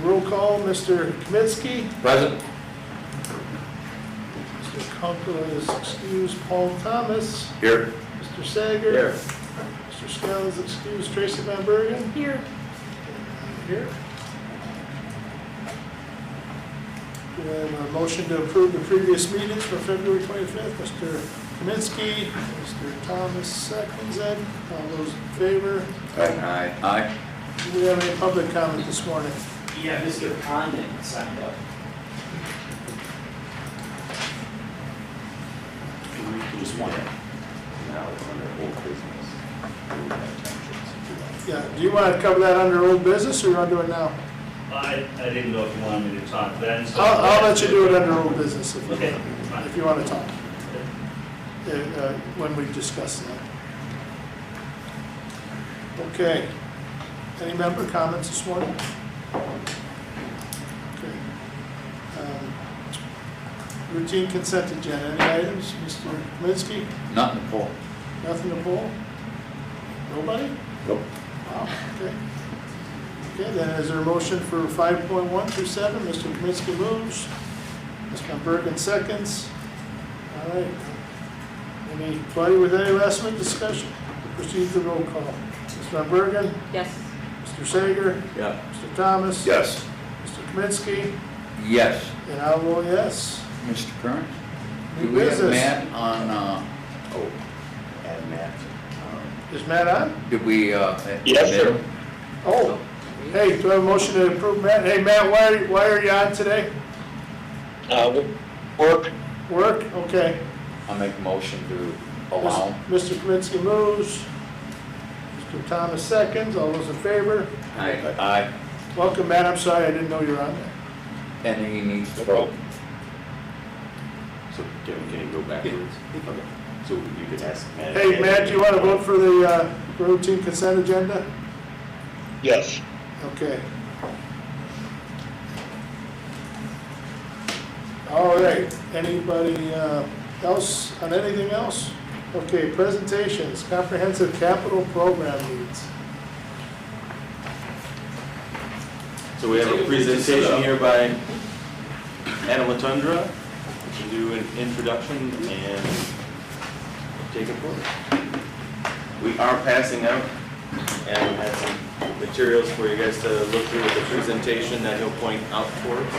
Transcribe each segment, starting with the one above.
roll call. Mr. Kaminsky. Present. Mr. Kunkel is excused. Paul Thomas. Here. Mr. Sager. Here. Mr. Scott is excused. Tracy Van Bergen. Here. Here. Do we have a motion to approve the previous meetings for February 25th? Mr. Kaminsky, Mr. Thomas seconds it. All those in favor? Aye. Aye. Do we have any public comment this morning? Yeah, Mr. Condon signed up. Just one. Now it's under old business. Yeah, do you want to cover that under old business, or you want to do it now? I didn't know if you wanted me to talk then. So I'll let you do it under old business if you, Okay, fine. if you want to talk, when we discuss that. Okay. Any member comments this morning? Okay. Routine consent agenda, any items? Mr. Kaminsky? Not in the poll. Nothing to pull? Nobody? Nope. Wow, okay. Okay, then is there a motion for 5.1 through 7? Mr. Kaminsky moves. Ms. Van Bergen seconds. All right. Anybody with any last minute discussion? Proceed to roll call. Ms. Van Bergen? Yes. Mr. Sager? Yeah. Mr. Thomas? Yes. Mr. Kaminsky? Yes. And I'll vote yes. Mr. Curran? New Do we have business. Matt on, And Matt. Is Matt on? did we, Yes, admit sir. him? Oh, hey, do I have a motion to approve Matt? Hey, Matt, why are you on today? Work. Work? Okay. I'll make a motion to allow. Mr. Kaminsky moves. Mr. Thomas seconds. All those in favor? Aye. Aye. Welcome, Matt. I'm sorry, I didn't know you were on there. And he needs to vote. So can you go backwards? Okay. So you could ask Matt. Hey, Matt, do you want to vote for the routine consent agenda? Yes. Okay. All right. Anybody else on anything else? Okay, presentations, comprehensive capital program needs. So we have a presentation here by Anna Latundra. We'll do an introduction and take it forward. We are passing out, and we have some materials for you guys to look through with the presentation that he'll point out for us.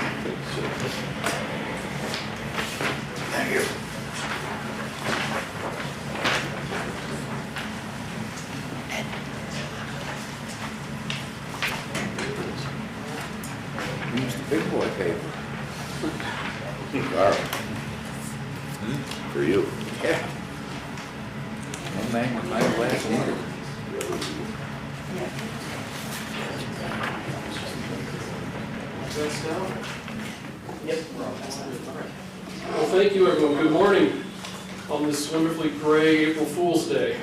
Thank you. Use the big boy paper. For you. Yeah. No man with my glass either. Well, thank you, everyone. Good morning on this wonderfully gray April Fool's Day.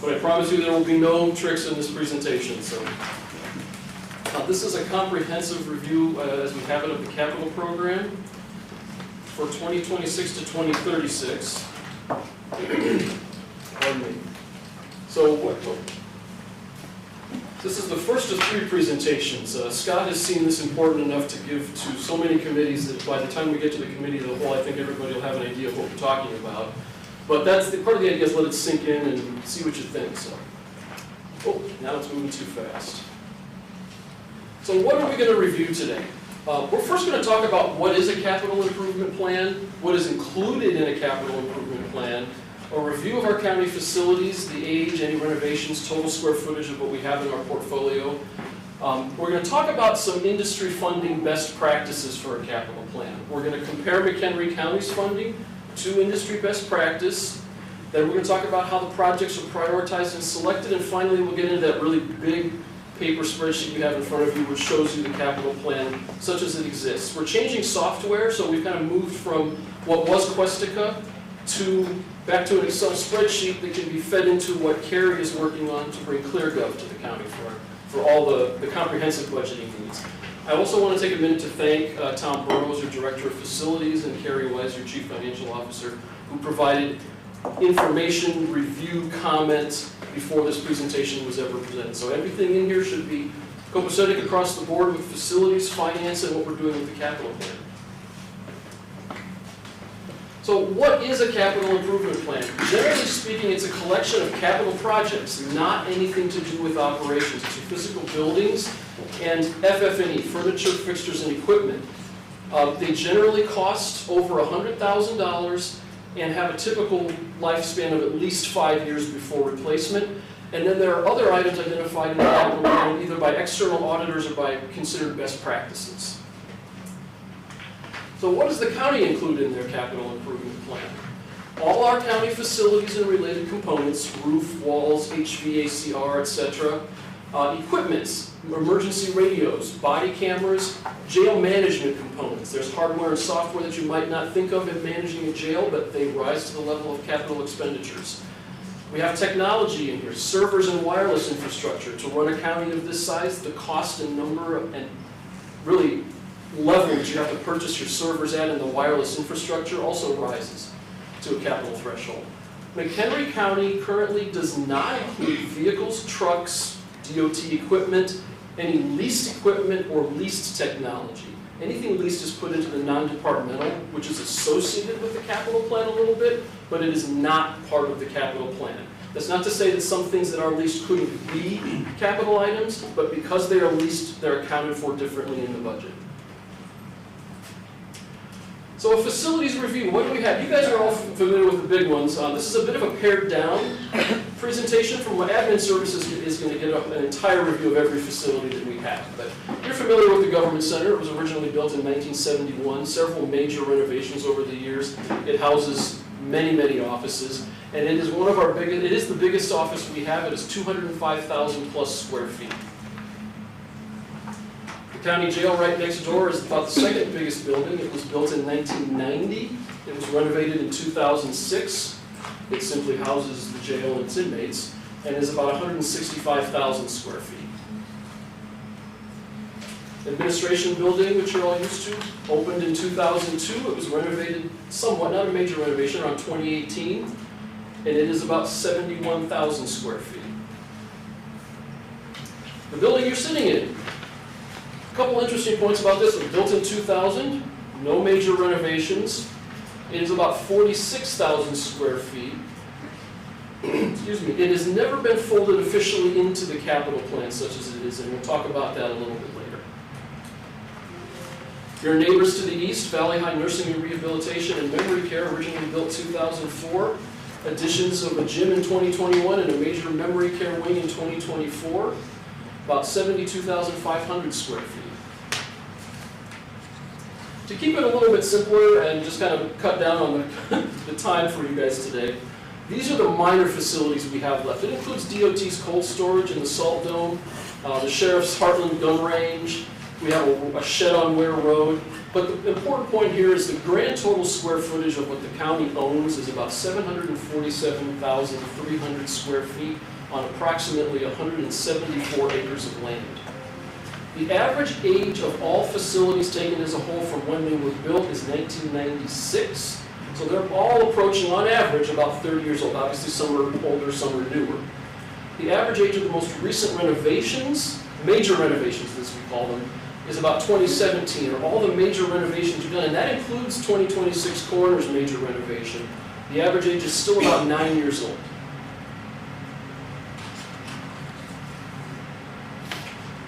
But I promise you there will be no tricks in this presentation. So, this is a comprehensive review, as we have it, of the capital program for 2026 to 2036. Pardon me. So, this is the first of 3 presentations. Scott has seen this important enough to give to so many committees that by the time we get to the committee of the whole, I think everybody will have an idea of what we're talking about. But that's the part of the idea is let it sink in and see what you think. So, oh, now it's moving too fast. So what are we going to review today? We're first going to talk about what is a capital improvement plan, what is included in a capital improvement plan, a review of our county facilities, the age, any renovations, total square footage of what we have in our portfolio. We're going to talk about some industry funding best practices for a capital plan. We're going to compare McHenry County's funding to industry best practice. Then we're going to talk about how the projects are prioritized and selected. And finally, we'll get into that really big paper spreadsheet you have in front of you, which shows you the capital plan such as it exists. We're changing software, so we've kind of moved from what was Questica back to an Excel spreadsheet that can be fed into what Carrie is working on to bring ClearGov to the county for all the comprehensive budgeting needs. I also want to take a minute to thank Tom Burrows, your Director of Facilities, and Carrie Wise, your Chief Financial Officer, who provided information, review, comments before this presentation was ever presented. So everything in here should be Copacetic across the board with facilities, finance, and what we're doing with the capital plan. So what is a capital improvement plan? Generally speaking, it's a collection of capital projects, not anything to do with operations. It's your physical buildings and FF&E, furniture, fixtures, and equipment. They generally cost over $100,000 and have a typical lifespan of at least 5 years before replacement. And then there are other items identified in the capital plan, either by external auditors or by considered best practices. So what does the county include in their capital improvement plan? All our county facilities and related components, roof, walls, HVACR, etc., equipments, emergency radios, body cameras, jail management components. There's hardware and software that you might not think of in managing a jail, but they rise to the level of capital expenditures. We have technology in here, servers and wireless infrastructure. To run a county of this size, the cost and number and really level that you have to purchase your servers at and the wireless infrastructure also rises to a capital threshold. McHenry County currently does not include vehicles, trucks, DOT equipment, any leased equipment or leased technology. Anything leased is put into the non-departmental, which is associated with the capital plan a little bit, but it is not part of the capital plan. That's not to say that some things that are leased couldn't be capital items, but because they are leased, they're accounted for differently in the budget. So a facilities review, what do we have? You guys are all familiar with the big ones. This is a bit of a pared down presentation from what Admin Services is going to get an entire review of every facility that we have. But you're familiar with the Government Center. It was originally built in 1971, several major renovations over the years. It houses many, many offices, and it is one of our biggest, it is the biggest office we have. It is 205,000 plus square feet. County Jail right next door is about the second biggest building. It was built in 1990. It was renovated in 2006. It simply houses the jail and its inmates and is about 165,000 square feet. Administration building, which you're all used to, opened in 2002. It was renovated somewhat, not a major renovation, around 2018. And it is about 71,000 square feet. The building you're sitting in. A couple interesting points about this. It was built in 2000, no major renovations. It is about 46,000 square feet. Excuse me. It has never been folded officially into the capital plan such as it is, and we'll talk about that a little bit later. Your neighbors to the east, Valley High Nursing and Rehabilitation and Memory Care, originally built 2004. Additions of a gym in 2021 and a major memory care wing in 2024. About 72,500 square feet. To keep it a little bit simpler and just kind of cut down on the time for you guys today, these are the minor facilities we have left. It includes DOT's cold storage in the Salt Dome, the Sheriff's Heartland Gun Range, we have a shed on Ware Road, but the important point here is the grand total square footage of what the county owns is about 747,300 square feet on approximately 174 acres of land. The average age of all facilities taken as a whole from when they were built is 1996. So they're all approaching, on average, about 30 years old. Obviously, some are older, some are newer. The average age of the most recent renovations, major renovations as we call them, is about 2017, or all the major renovations you've done, and that includes 2026 Coroner's major renovation. The average age is still about 9 years old.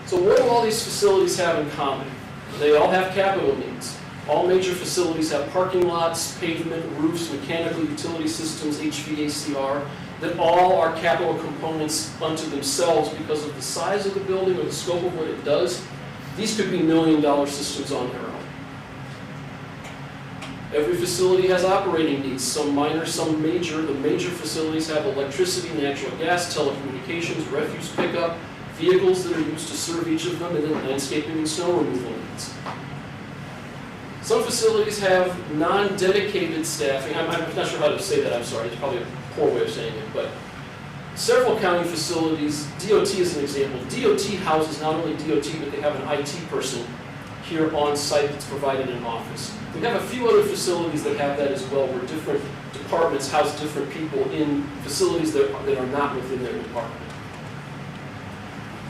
So what do all these facilities have in common? They all have capital needs. All major facilities have parking lots, pavement, roofs, mechanical utility systems, HVACR, that all are capital components unto themselves because of the size of the building or the scope of what it does. These could be million-dollar systems on their own. Every facility has operating needs, some minor, some major. The major facilities have electricity, natural gas, telecommunications, refuse pickup, vehicles that are used to serve each of them, and then landscaping and snow removal needs. Some facilities have non-dedicated staffing. I'm not sure how to say that, I'm sorry, it's probably a poor way of saying it, but several county facilities, DOT is an example. DOT houses not only DOT, but they have an IT person here on site that's provided an office. We have a few other facilities that have that as well, where different departments house different people in facilities that are not within their department.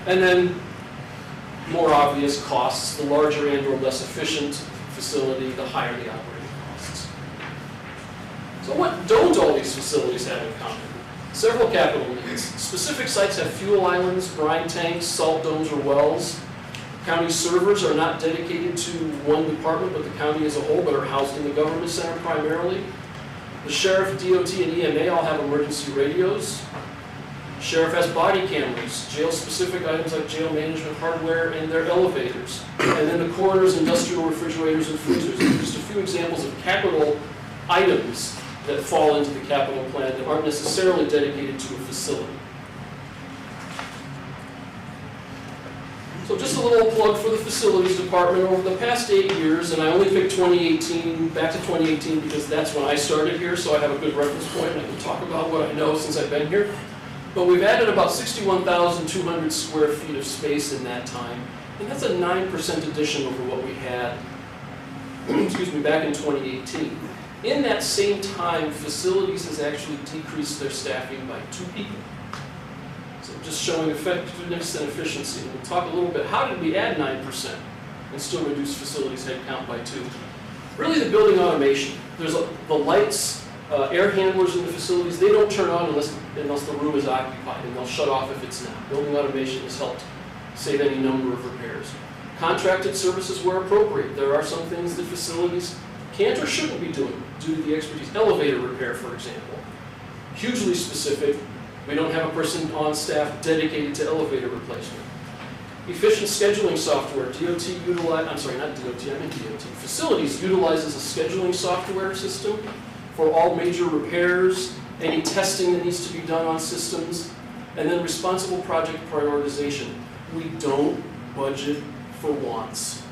And then more obvious costs. The larger and or less efficient facility, the higher the operating costs. So what don't all these facilities have in common? Several capital needs. Specific sites have fuel islands, brine tanks, salt domes, or wells. County servers are not dedicated to one department, but the county as a whole, but are housed in the government center primarily. The sheriff, DOT, and EMA all have emergency radios. Sheriff has body cameras, jail-specific items like jail management hardware and their elevators. And then the coroner's industrial refrigerators and freezers. These are just a few examples of capital items that fall into the capital plan that aren't necessarily dedicated to a facility. So just a little plug for the facilities department. Over the past 8 years, and I only picked 2018, back to 2018 because that's when I started here, so I have a good reference point and I can talk about what I know since I've been here. But we've added about 61,200 square feet of space in that time, and that's a 9% addition over what we had excuse me, back in 2018. In that same time, facilities has actually decreased their staffing by 2 people. So just showing effectiveness and efficiency. And we'll talk a little bit, how did we add 9% and still reduce facilities headcount by 2? Really the building automation. There's the lights, air handlers in the facilities, they don't turn on unless the room is occupied, and they'll shut off if it's not. Building automation has helped save any number of repairs. Contracted services where appropriate. There are some things that facilities can't or shouldn't be doing due to the expertise. Elevator repair, for example. Hugely specific. We don't have a person on staff dedicated to elevator replacement. Efficient scheduling software. Facilities utilizes a scheduling software system for all major repairs, any testing that needs to be done on systems, and then responsible project prioritization. We don't budget for wants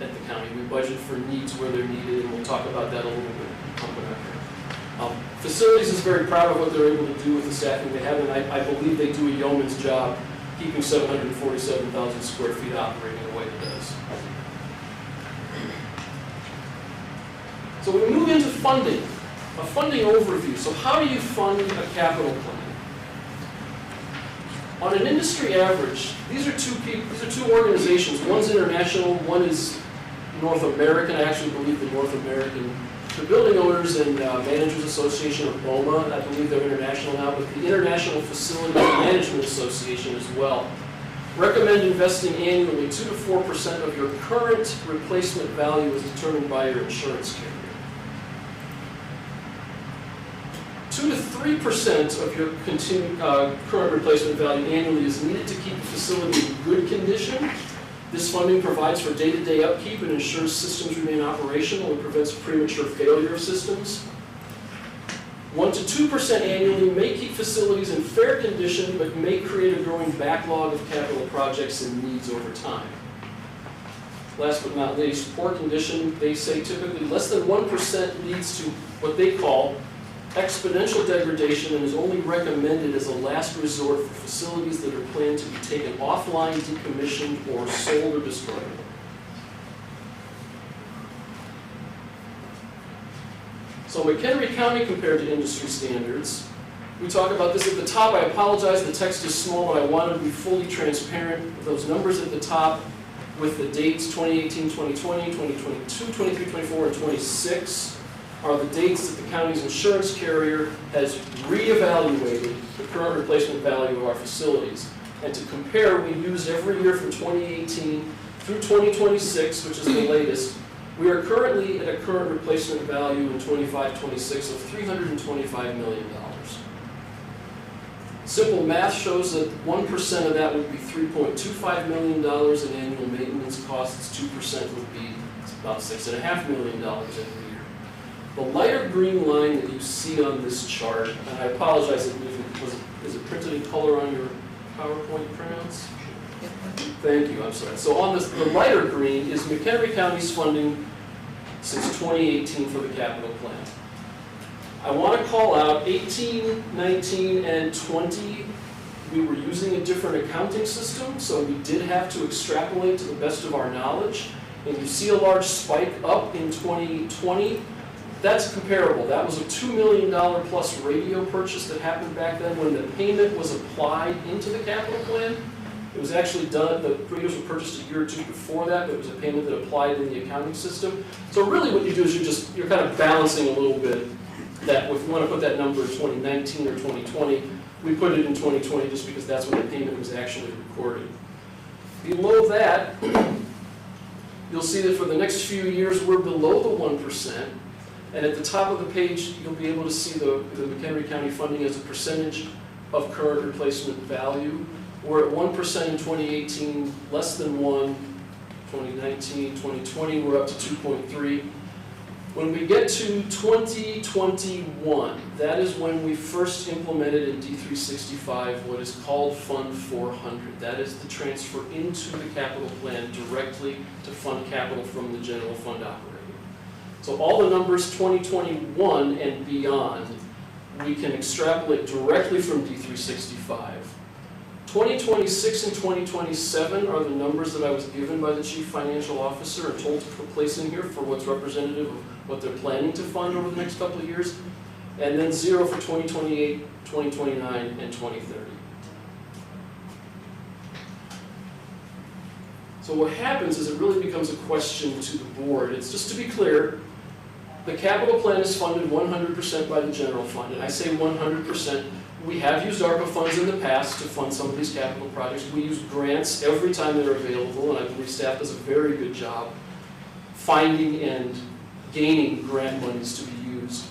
at the county. We budget for needs where they're needed, and we'll talk about that a little bit coming up here. Facilities is very proud of what they're able to do with the staffing they have, and I believe they do a yeoman's job keeping 747,000 square feet operating the way it does. So we move into funding, a funding overview. So how do you fund a capital plan? On an industry average, these are two organizations. One's international, one is North American. I actually believe the North American, the Building Owners and Managers Association, or BOMA, I believe they're international now, but the International Facility Management Association as well, recommend investing annually 2 to 4% of your current replacement value as determined by your insurance carrier. 2 to 3% of your current replacement value annually is needed to keep the facility in good condition. This funding provides for day-to-day upkeep and ensures systems remain operational and prevents premature failure of systems. 1 to 2% annually may keep facilities in fair condition, but may create a growing backlog of capital projects and needs over time. Last but not least, poor condition, they say typically less than 1% leads to what they call exponential degradation and is only recommended as a last resort for facilities that are planned to be taken offline, decommissioned, or sold or destroyed. So McHenry County compared to industry standards. We talk about this at the top. I apologize, the text is small, but I wanted to be fully transparent. Those numbers at the top with the dates 2018, 2020, 2022, 23, 24, and 26 are the dates that the county's insurance carrier has reevaluated the current replacement value of our facilities. And to compare, we used every year from 2018 through 2026, which is the latest. We are currently at a current replacement value in 25-26 of $325 million. Simple math shows that 1% of that would be $3.25 million in annual maintenance costs. 2% would be about $6.5 million every year. The lighter green line that you see on this chart, and I apologize, is it printed in color on your PowerPoint printouts? Thank you, I'm sorry. So on this, the lighter green is McHenry County's funding since 2018 for the capital plan. I want to call out 18, 19, and 20. We were using a different accounting system, so we did have to extrapolate to the best of our knowledge. And you see a large spike up in 2020. That's comparable. That was a $2 million plus radio purchase that happened back then when the payment was applied into the capital plan. It was actually done, the radios were purchased a year or two before that, but it was a payment that applied in the accounting system. So really what you do is you're kind of balancing a little bit that if you want to put that number in 2019 or 2020, we put it in 2020 just because that's when the payment was actually recorded. Below that, you'll see that for the next few years, we're below the 1%. And at the top of the page, you'll be able to see the McHenry County funding as a percentage of current replacement value. We're at 1% in 2018, less than 1, 2019, 2020, we're up to 2.3. When we get to 2021, that is when we first implemented in D365 what is called Fund 400. That is the transfer into the capital plan directly to fund capital from the general fund operating. So all the numbers 2021 and beyond, we can extrapolate directly from D365. 2026 and 2027 are the numbers that I was given by the Chief Financial Officer and told to place in here for what's representative of what they're planning to fund over the next couple of years, and then 0 for 2028, 2029, and 2030. So what happens is it really becomes a question to the board. It's just to be clear, the capital plan is funded 100% by the general fund, and I say 100%. We have used ARPA funds in the past to fund some of these capital projects. We use grants every time they're available, and I believe staff does a very good job finding and gaining grant monies to be used.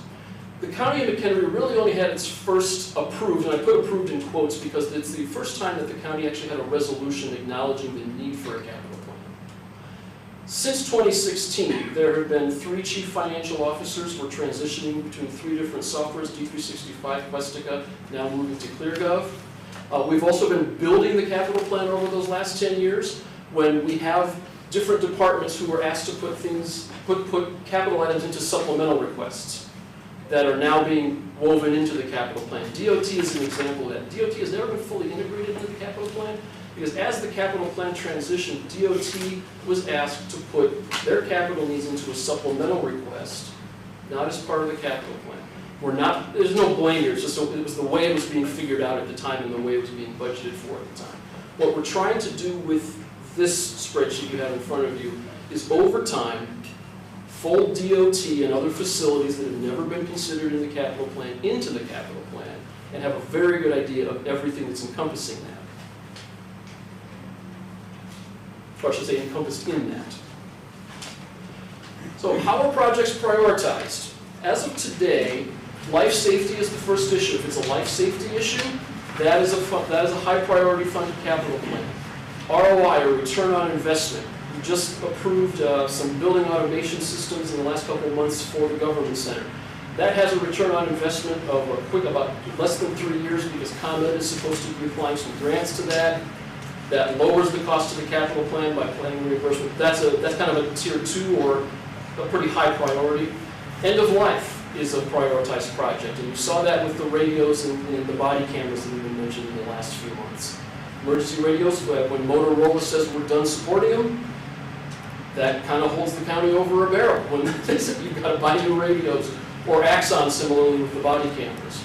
The County of McHenry really only had its first approved, and I put approved in quotes because it's the first time that the county actually had a resolution acknowledging the need for a capital plan. Since 2016, there have been 3 chief financial officers. We're transitioning between 3 different softwares, D365, Questica, now moving to ClearGov. We've also been building the capital plan over those last 10 years when we have different departments who were asked to put capital items into supplemental requests that are now being woven into the capital plan. DOT is an example of that. DOT has never been fully integrated into the capital plan because as the capital plan transitioned, DOT was asked to put their capital needs into a supplemental request, not as part of the capital plan. There's no blame here, it's just it was the way it was being figured out at the time and the way it was being budgeted for at the time. What we're trying to do with this spreadsheet you have in front of you is over time, fold DOT and other facilities that have never been considered in the capital plan into the capital plan and have a very good idea of everything that's encompassing that. Or I should say encompassed in that. So how are projects prioritized? As of today, life safety is the first issue. If it's a life safety issue, that is a high priority funded capital plan. ROI, or return on investment. We just approved some building automation systems in the last couple of months for the government center. That has a return on investment of about less than 3 years because ComEd is supposed to be applying some grants to that. That lowers the cost of the capital plan by planning reimbursement. That's kind of a tier 2 or a pretty high priority. End of life is a prioritized project, and you saw that with the radios and the body cameras that have been mentioned in the last few months. Emergency radios, when Motorola says we're done supporting them, that kind of holds the county over a barrel when they say you've got to buy new radios, or Axon similarly with the body cameras.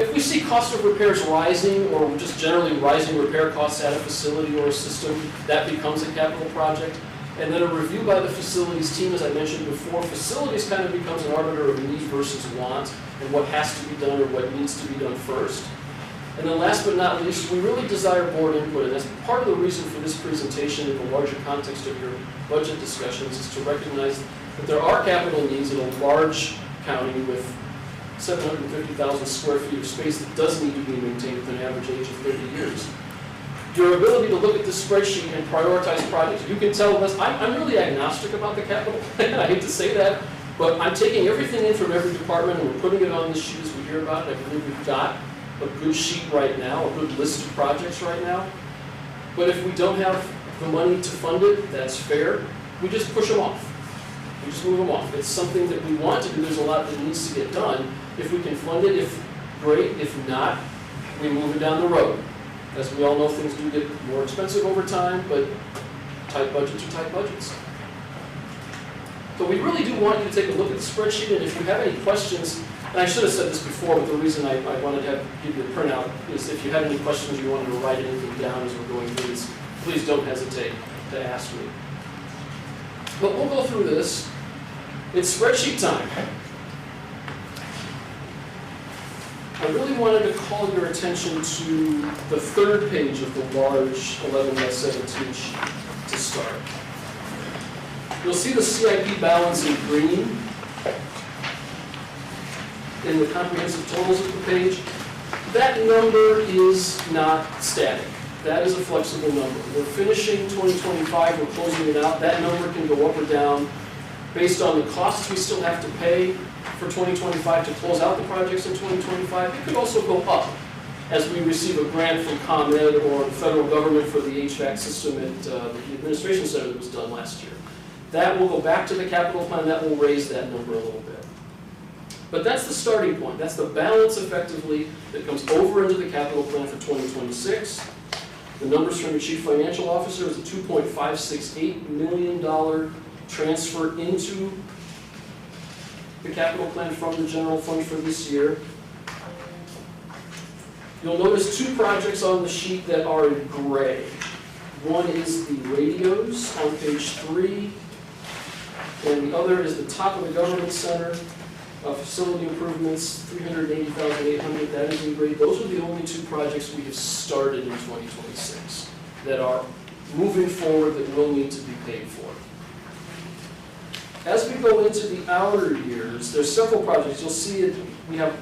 If we see cost of repairs rising or just generally rising repair costs at a facility or a system, that becomes a capital project. And then a review by the facilities team, as I mentioned before, facilities kind of becomes an arbiter of need versus want and what has to be done or what needs to be done first. And then last but not least, we really desire board input, and that's part of the reason for this presentation in the larger context of your budget discussions is to recognize that there are capital needs in a large county with 750,000 square feet of space that does need to be maintained with an average age of 30 years. Your ability to look at this spreadsheet and prioritize projects, you can tell us, I'm really agnostic about the capital plan, I hate to say that, but I'm taking everything in from every department and we're putting it on the sheet as we hear about it. I believe we've got a good sheet right now, a good list of projects right now. But if we don't have the money to fund it, that's fair. We just push them off. We just move them off. It's something that we want to do. There's a lot that needs to get done. If we can fund it, great. If not, we move it down the road. As we all know, things do get more expensive over time, but tight budgets are tight budgets. So we really do want you to take a look at the spreadsheet, and if you have any questions, and I should have said this before, but the reason I wanted to give you a printout is if you had any questions, you wanted to write anything down as we're going through please don't hesitate to ask me. But we'll go through this. It's spreadsheet time. I really wanted to call your attention to the third page of the large 11 by 17 sheet to start. You'll see the CIP balance in green in the comprehensive totals of the page. That number is not static. That is a flexible number. We're finishing 2025, we're closing it out. That number can go up or down based on the costs we still have to pay for 2025 to close out the projects in 2025. It could also go up as we receive a grant from ComEd or the federal government for the HVAC system at the administration center that was done last year. That will go back to the capital plan, that will raise that number a little bit. But that's the starting point. That's the balance effectively that comes over into the capital plan for 2026. The numbers from your chief financial officer is a $2.568 million transfer into the capital plan from the general fund for this year. You'll notice two projects on the sheet that are in gray. One is the radios on page 3, and the other is the top of the government center. Facility improvements, $380,800, that is in gray. Those are the only two projects we have started in 2026 that are moving forward that will need to be paid for. As we go into the outer years, there's several projects. You'll see it. We have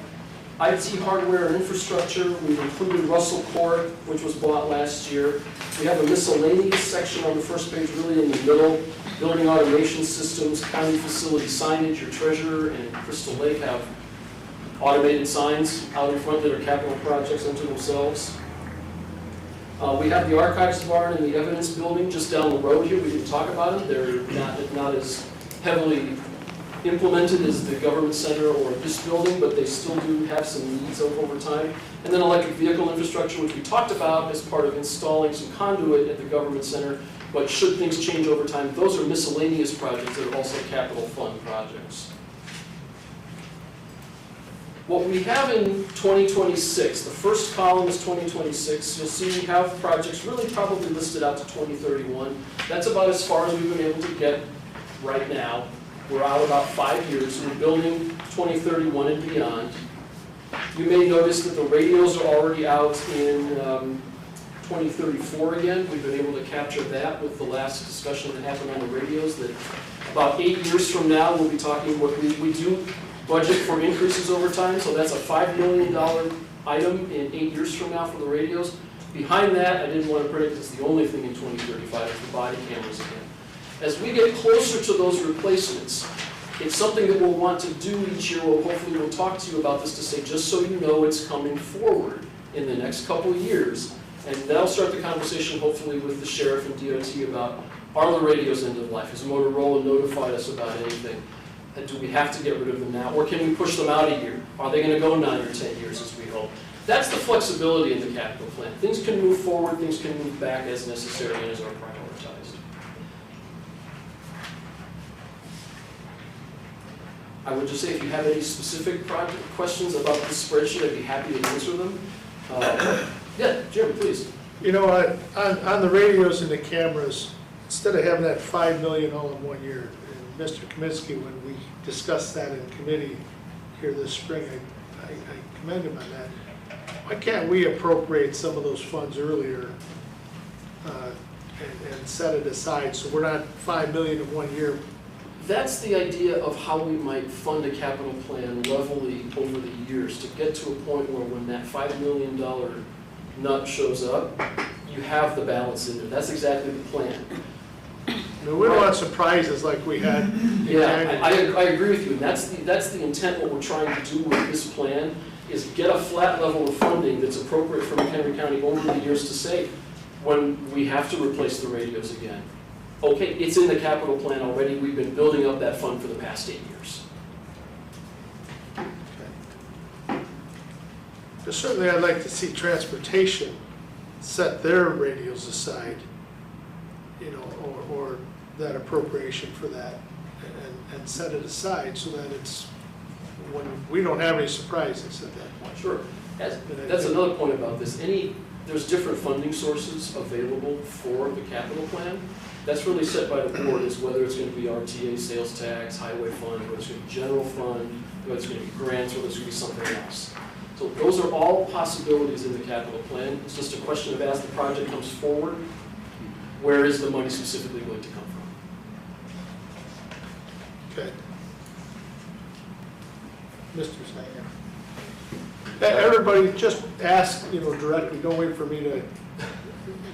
IT hardware and infrastructure. We've included Russell Court, which was bought last year. We have a miscellaneous section on the first page, really in the middle. Building automation systems, county facility signage. Your treasurer and Crystal Lake have automated signs out in front that are capital projects unto themselves. We have the archives barn and the evidence building just down the road here. We didn't talk about them. They're not as heavily implemented as the government center or this building, but they still do have some needs over time. And then electric vehicle infrastructure, which we talked about as part of installing some conduit at the government center, but should things change over time, those are miscellaneous projects that are also capital fund projects. What we have in 2026, the first column is 2026. You'll see we have projects really probably listed out to 2031. That's about as far as we've been able to get right now. We're out about 5 years. We're building 2031 and beyond. You may notice that the radios are already out in 2034 again. We've been able to capture that with the last discussion that happened on the radios, that about 8 years from now, we'll be talking what we do budget for increases over time, so that's a $5 million item in 8 years from now for the radios. Behind that, I didn't want to predict it's the only thing in 2035 is the body cameras again. As we get closer to those replacements, it's something that we'll want to do each year. Hopefully we'll talk to you about this to say, just so you know it's coming forward in the next couple of years. And that'll start the conversation hopefully with the sheriff and DOT about, are the radios end of life? Has Motorola notified us about anything? And do we have to get rid of them now? Or can we push them out a year? Are they going to go 9 or 10 years as we hope? That's the flexibility in the capital plan. Things can move forward, things can move back as necessary and as are prioritized. I would just say if you have any specific project questions about this spreadsheet, I'd be happy to answer them. Yeah, Jim, please. You know, on the radios and the cameras, instead of having that $5 million all in 1 year, and Mr. Kaminsky, when we discussed that in committee here this spring, I commend him on that. Why can't we appropriate some of those funds earlier and set it aside so we're not $5 million in 1 year? That's the idea of how we might fund a capital plan levelly over the years to get to a point where when that $5 million nut shows up, you have the balance in there. That's exactly the plan. I mean, we don't want surprises like we had. Yeah, I agree with you. And that's the intent. What we're trying to do with this plan is get a flat level of funding that's appropriate for McHenry County over the years to say, when we have to replace the radios again. Okay, it's in the capital plan already. We've been building up that fund for the past 8 years. But certainly I'd like to see transportation set their radios aside, you know, or that appropriation for that, and set it aside so that it's, when we don't have any surprises at that point. Sure. That's another point about this. Any there's different funding sources available for the capital plan. That's really set by the board, is whether it's going to be RTA, sales tax, highway fund, whether it's going to be general fund, whether it's going to be grants, whether it's going to be something else. So those are all possibilities in the capital plan. It's just a question of, as the project comes forward, where is the money specifically going to come from? Okay. Mr. Snyder. Everybody just ask, directly, don't wait for me to,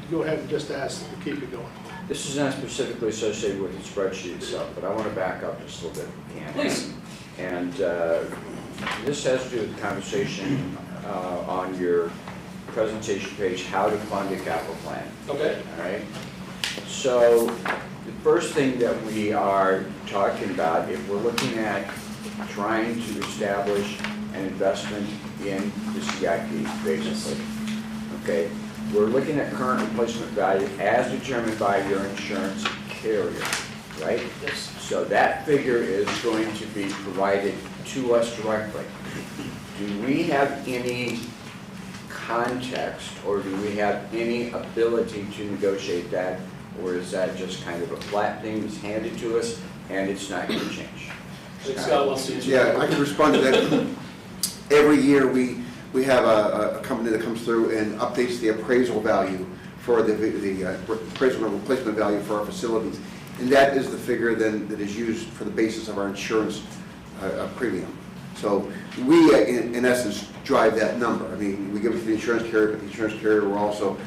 go ahead and just ask and keep it going. This is not specifically associated with the spreadsheet itself, but I want to back up just a little bit if we can. Please. And this has to do with the conversation on your presentation page, how to fund a capital plan. Okay. All right? So the first thing that we are talking about, if we're looking at trying to establish an investment in the CIP, basically, okay? We're looking at current replacement value as determined by your insurance carrier, right? Yes. So that figure is going to be provided to us directly. Do we have any context, or do we have any ability to negotiate that, or is that just kind of a flat thing that's handed to us and it's not going to change? I think Scott wants to answer. Yeah, I can respond to that. Every year, we have a company that comes through and updates the appraisal value for the appraisal and replacement value for our facilities. And that is the figure then that is used for the basis of our insurance premium. So we, in essence, drive that number. I mean, we give it to the insurance carrier, but the insurance carrier will also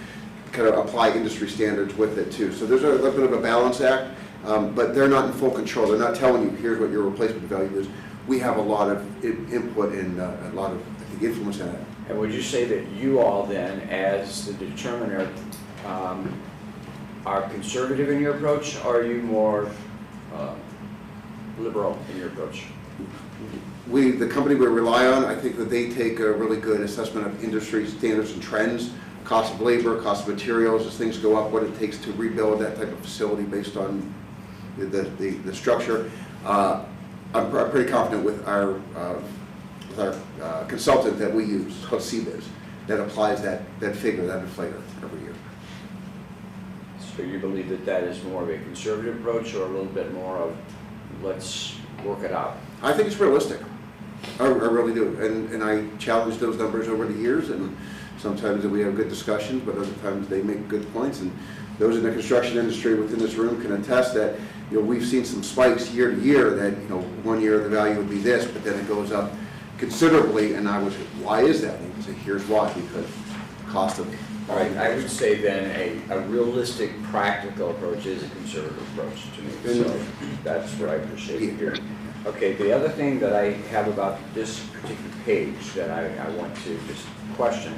kind of apply industry standards with it too. So there's a little bit of a balance act, but they're not in full control. They're not telling you, here's what your replacement value is. We have a lot of input and a lot of, I think, influence in it. And would you say that you all then, as the determiner, are conservative in your approach, or are you more liberal in your approach? The company we rely on, I think that they take a really good assessment of industry standards and trends, cost of labor, cost of materials, as things go up, what it takes to rebuild that type of facility based on the structure. I'm pretty confident with our consultant that we use, called CBIZ, that applies that figure, that inflator, every year. So you believe that that is more of a conservative approach, or a little bit more of, let's work it out? I think it's realistic. I really do. And I challenge those numbers over the years, and sometimes we have good discussions, but other times they make good points. And those in the construction industry within this room can attest that, we've seen some spikes year to year that, one year the value would be this, but then it goes up considerably, and why is that? And you can say, here's why, because cost of. All right, I would say then a realistic, practical approach is a conservative approach to me. So that's what I appreciate hearing. Okay, the other thing that I have about this particular page that I want to just question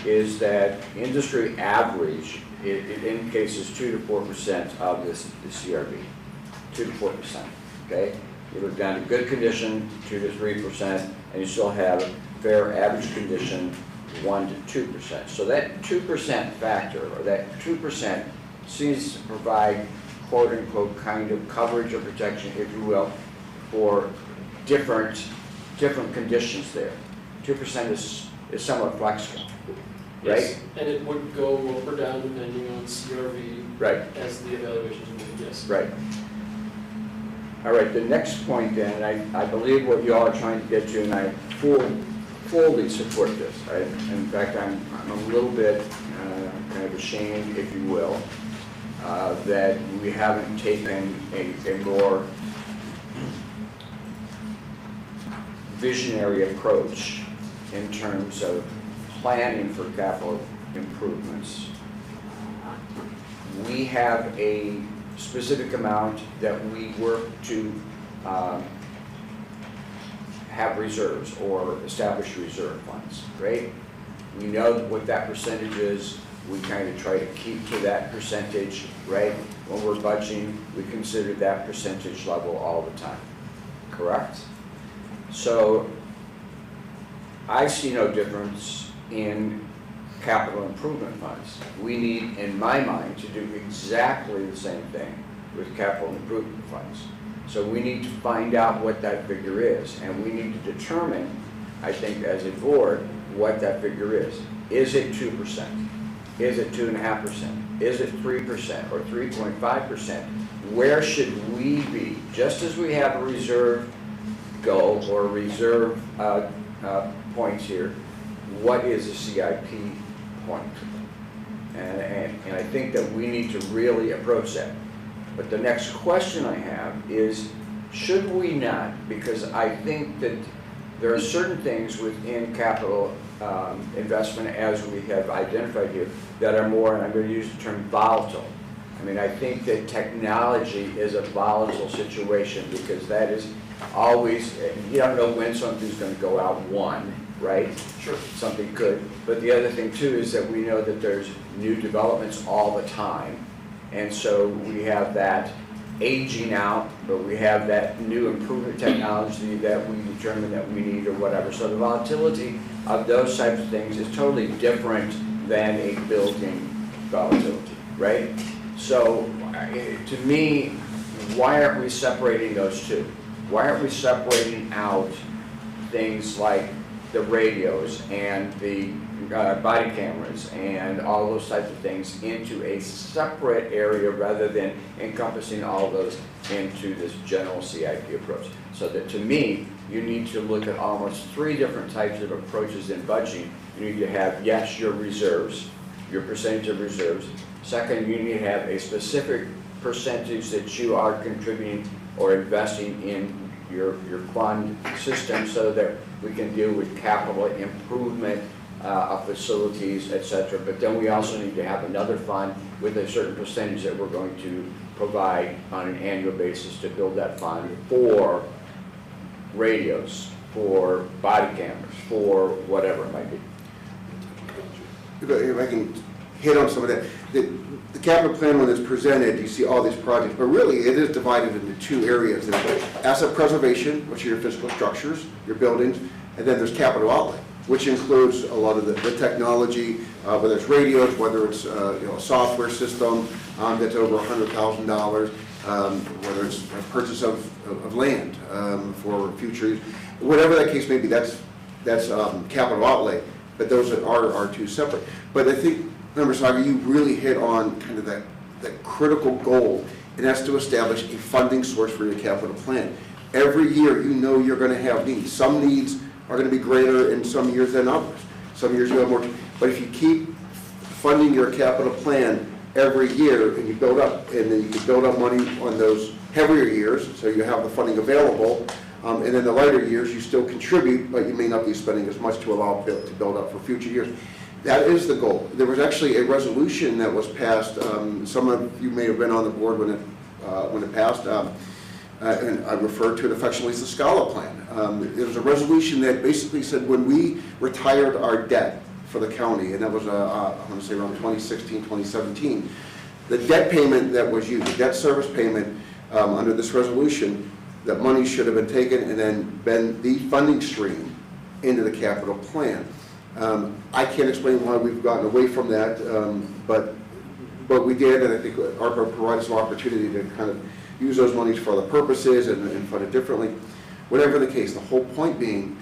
is that industry average, it indicates is 2 to 4% of the CRV, 2 to 4%, okay? You look down to good condition, 2 to 3%, and you still have fair average condition, 1 to 2%. So that 2% factor, or that 2%, seems to provide quote-unquote kind of coverage or protection, if you will, for different conditions there. 2% is somewhat flexible, right? Yes. And it would go up or down depending on CRV Right. as the evaluations are made, yes. Right. All right, the next point then, I believe what you all are trying to get to, and I fully support this. In fact, I'm a little bit kind of ashamed, if you will, that we haven't taken a more visionary approach in terms of planning for capital improvements. We have a specific amount that we work to have reserves or establish reserve funds, right? We know what that percentage is. We kind of try to keep to that percentage, right? When we're budgeting, we consider that percentage level all the time, correct? So I see no difference in capital improvement funds. We need, in my mind, to do exactly the same thing with capital improvement funds. So we need to find out what that figure is, and we need to determine, I think, as a board, what that figure is. Is it 2%? Is it 2.5%? Is it 3% or 3.5%? Where should we be? Just as we have a reserve goal or reserve points here, what is a CIP point? And I think that we need to really approach that. But the next question I have is, should we not, because I think that there are certain things within capital investment, as we have identified here, that are more, and I'm going to use the term volatile. I mean, I think that technology is a volatile situation because that is always, you don't know when something's going to go out, one, right? Sure. Something could. But the other thing too is that we know that there's new developments all the time. And so we have that aging out, but we have that new improvement technology that we determine that we need or whatever. So the volatility of those types of things is totally different than a built-in volatility, right? So to me, why aren't we separating those two? Why aren't we separating out things like the radios and the body cameras and all those types of things into a separate area rather than encompassing all those into this general CIP approach? So that to me, you need to look at almost 3 different types of approaches in budgeting. You need to have, yes, your reserves, your percentage of reserves. Second, you need to have a specific percentage that you are contributing or investing in your fund system so that we can deal with capital improvement of facilities, et cetera. But then we also need to have another fund with a certain percentage that we're going to provide on an annual basis to build that fund for radios, for body cameras, for whatever it might be. If I can hit on some of that. The capital plan, when it's presented, you see all these projects, but really it is divided into 2 areas. There's asset preservation, which are your physical structures, your buildings, and then there's capital outlay, which includes a lot of the technology, whether it's radios, whether it's a software system that's over $100,000, whether it's a purchase of land for future use. Whatever that case may be, that's capital outlay, but those are 2 separate. But I think, Member Saga, you really hit on kind of that critical goal, and that's to establish a funding source for your capital plan. Every year, you know you're going to have needs. Some needs are going to be greater in some years than others. Some years you have more. But if you keep funding your capital plan every year, and you build up, and then you can build up money on those heavier years, so you have the funding available, and then the lighter years, you still contribute, but you may not be spending as much to allow it to build up for future years. That is the goal. There was actually a resolution that was passed. Some of you may have been on the board when it passed, and I refer to it affectionately as the SCALA plan. It was a resolution that basically said when we retired our debt for the county, and that was, I want to say around 2016, 2017, the debt payment that was used, the debt service payment under this resolution, that money should have been taken and then been the funding stream into the capital plan. I can't explain why we've gotten away from that, but we did, and I think ARPA provides some opportunity to kind of use those monies for other purposes and fund it differently. Whatever the case, the whole point being,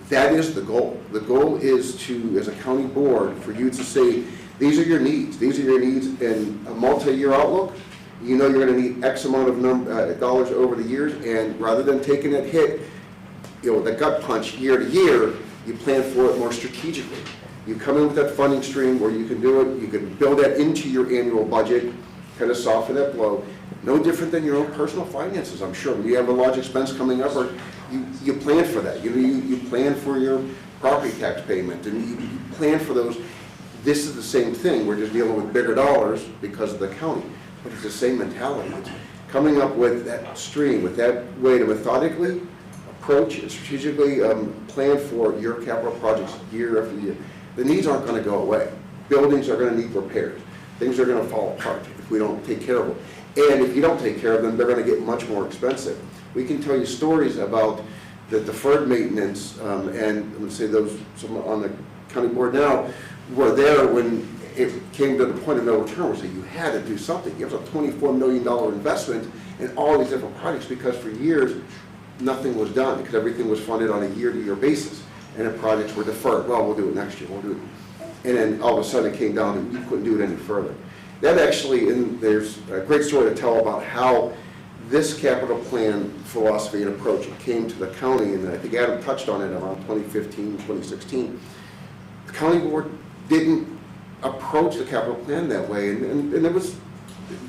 that is the goal. The goal is to, as a county board, for you to say, these are your needs. These are your needs in a multi-year outlook. You know you're going to need X amount of dollars over the years, and rather than taking that hit, the gut punch year to year, you plan for it more strategically. You come in with that funding stream where you can do it, you can build that into your annual budget, kind of soften that blow. No different than your own personal finances, I'm sure. When you have a large expense coming up, or you plan for that. You plan for your property tax payment, and you plan for those. This is the same thing. We're just dealing with bigger dollars because of the county. But it's the same mentality. It's coming up with that stream, with that way to methodically approach and strategically plan for your capital projects year after year. The needs aren't going to go away. Buildings are going to need repairs. Things are going to fall apart if we don't take care of them. And if you don't take care of them, they're going to get much more expensive. We can tell you stories about the deferred maintenance, and I'm going to say those some on the county board now were there when it came to the point of no return, where you had to do something. It was a $24 million investment in all these different projects because for years nothing was done because everything was funded on a year-to-year basis, and the projects were deferred. Well, we'll do it next year. We'll do it. and then all of a sudden it came down and you couldn't do it any further. That actually, and there's a great story to tell about how this capital plan philosophy and approach came to the county, and I think Adam touched on it around 2015, 2016. The county board didn't approach the capital plan that way, and it was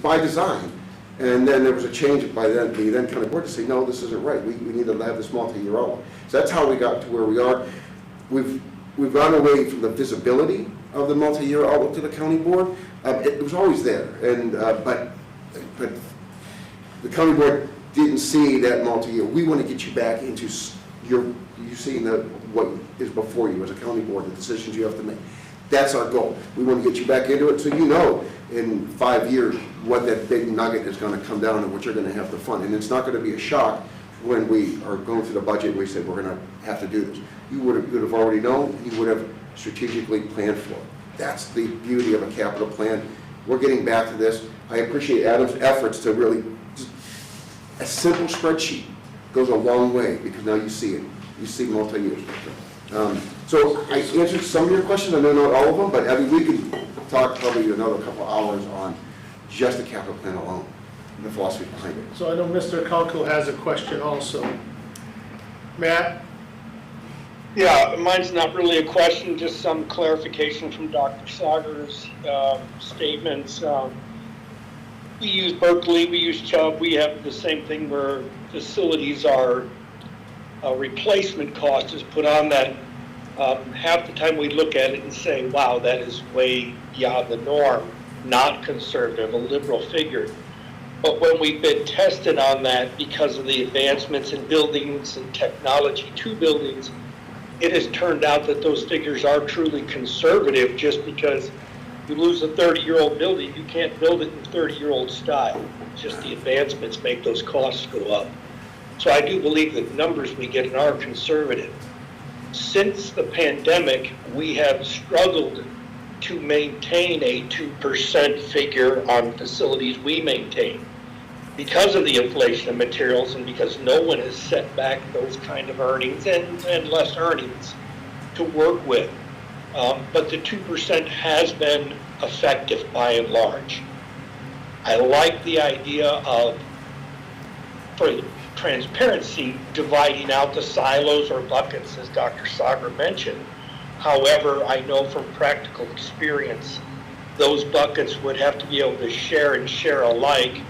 by design. And then there was a change by then, the then county board to say, no, this isn't right, we need to have this multi-year outlook. So that's how we got to where we are. We've gone away from the visibility of the multi-year outlook to the county board. It was always there, and but the county board didn't see that multi-year. We want to get you back into you seeing what is before you as a county board, the decisions you have to make. That's our goal. We want to get you back into it so you know in 5 years what that big nugget is going to come down and what you're going to have to fund. And it's not going to be a shock when we are going through the budget and we say we're going to have to do this. You would have already known, you would have strategically planned for it. That's the beauty of a capital plan. We're getting back to this. I appreciate Adam's efforts to really, a simple spreadsheet goes a long way because now you see it. You see multi-years. So I answered some of your questions, I know not all of them, but I mean, we could talk probably another couple hours on just the capital plan alone and the philosophy behind it. So I know Mr. Kunkel has a question also. Matt? Yeah, mine's not really a question, just some clarification from Dr. Sager's statements. We use Berkeley, we use Chubb, we have the same thing where facilities are, replacement cost is put on that. Half the time we look at it and say, wow, that is way beyond the norm, not conservative, a liberal figure. But when we've been tested on that because of the advancements in buildings and technology to buildings, it has turned out that those figures are truly conservative. Just because you lose a 30-year-old building, you can't build it in 30-year-old style. Just the advancements make those costs go up. So I do believe that numbers we get are conservative. Since the pandemic, we have struggled to maintain a 2% figure on facilities we maintain because of the inflation of materials and because no one has set back those kind of earnings and less earnings to work with. But the 2% has been effective by and large. I like the idea of, for transparency, dividing out the silos or buckets, as Dr. Sager mentioned. However, I know from practical experience, those buckets would have to be able to share and share alike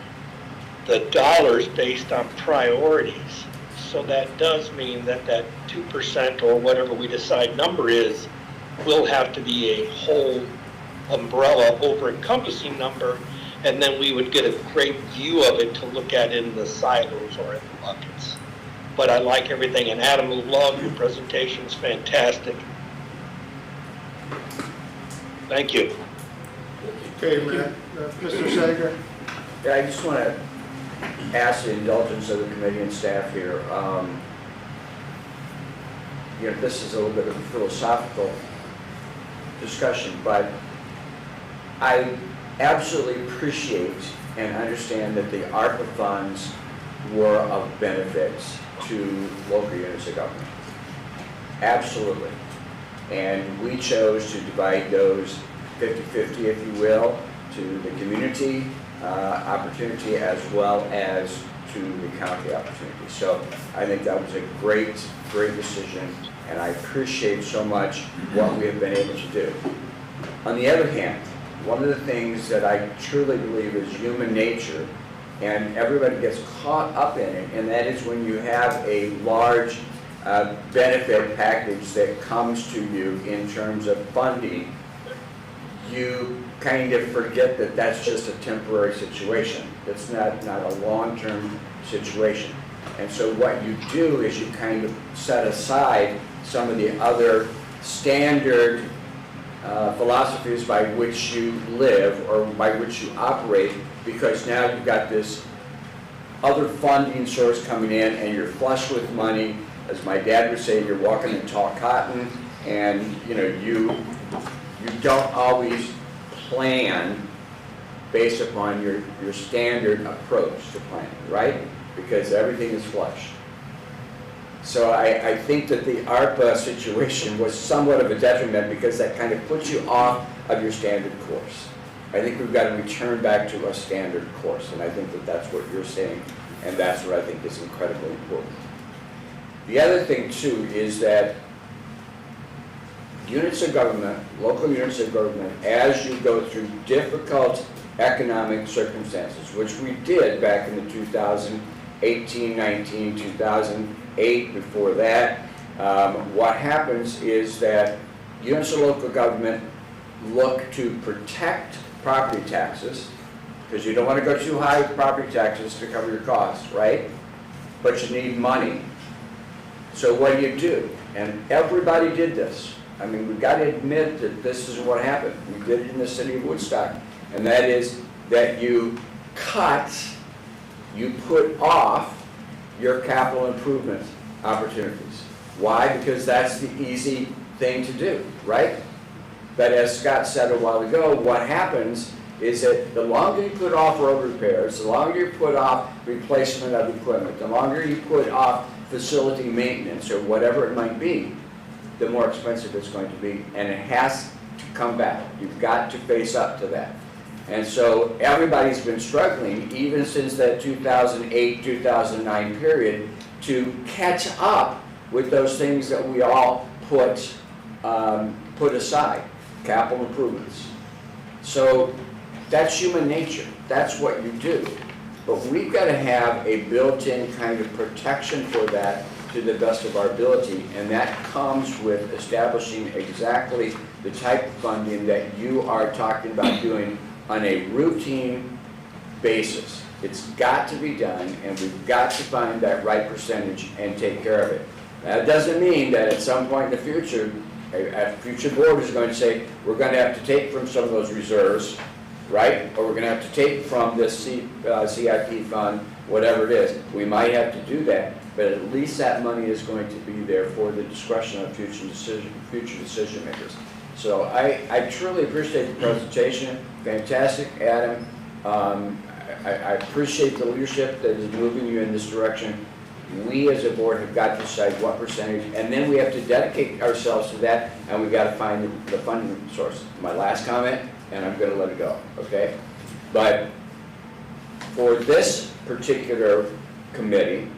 the dollars based on priorities. So that does mean that that 2% or whatever we decide number is will have to be a whole umbrella over-encompassing number, and then we would get a great view of it to look at in the silos or in the buckets. But I like everything, and Adam, love your presentation, it's fantastic. Thank you. Okay, Matt. Mr. Sager? Yeah, I just want to ask the indulgence of the committee and staff here. This is a little bit of a philosophical discussion, but I absolutely appreciate and understand that the ARPA funds were of benefits to local units of government. Absolutely. And we chose to divide those 50-50, if you will, to the community opportunity as well as to the county opportunity. So I think that was a great decision, and I appreciate so much what we have been able to do. On the other hand, one of the things that I truly believe is human nature, and everybody gets caught up in it, and that is when you have a large benefit package that comes to you in terms of funding, you kind of forget that that's just a temporary situation. That's not a long-term situation. And so what you do is you kind of set aside some of the other standard philosophies by which you live or by which you operate, because now you've got this other funding source coming in and you're flush with money. As my dad would say, you're walking in tall cotton, and you don't always plan based upon your standard approach to planning, right? Because everything is flush. So I think that the ARPA situation was somewhat of a detriment because that kind of puts you off of your standard course. I think we've got to return back to a standard course, and I think that that's what you're saying, and that's what I think is incredibly important. The other thing too is that units of government, local units of government, as you go through difficult economic circumstances, which we did back in the 2018, 19, 2008, before that, what happens is that units of local government look to protect property taxes, because you don't want to go too high with property taxes to cover your costs, right? But you need money. So what do? And everybody did this. I mean, we've got to admit that this is what happened. We did it in the city of Woodstock. And that is that you put off your capital improvement opportunities. Why? Because that's the easy thing to do, right? But as Scott said a while ago, what happens is that the longer you put off road repairs, the longer you put off replacement of equipment, the longer you put off facility maintenance or whatever it might be, the more expensive it's going to be, and it has to come back. You've got to face up to that. And so everybody's been struggling, even since that 2008, 2009 period, to catch up with those things that we all put aside, capital improvements. So that's human nature. That's what you do. But we've got to have a built-in kind of protection for that to the best of our ability, and that comes with establishing exactly the type of funding that you are talking about doing on a routine basis. It's got to be done, and we've got to find that right percentage and take care of it. That doesn't mean that at some point in the future, a future board is going to say, we're going to have to take from some of those reserves, right? Or we're going to have to take from this CIP fund, whatever it is. We might have to do that, but at least that money is going to be there for the discretion of future decision makers. So I truly appreciate the presentation. Fantastic, Adam. I appreciate the leadership that is moving you in this direction. We as a board have got to decide what percentage, and then we have to dedicate ourselves to that, and we've got to find the funding source. My last comment, and I'm going to let it go, okay? But for this particular committee,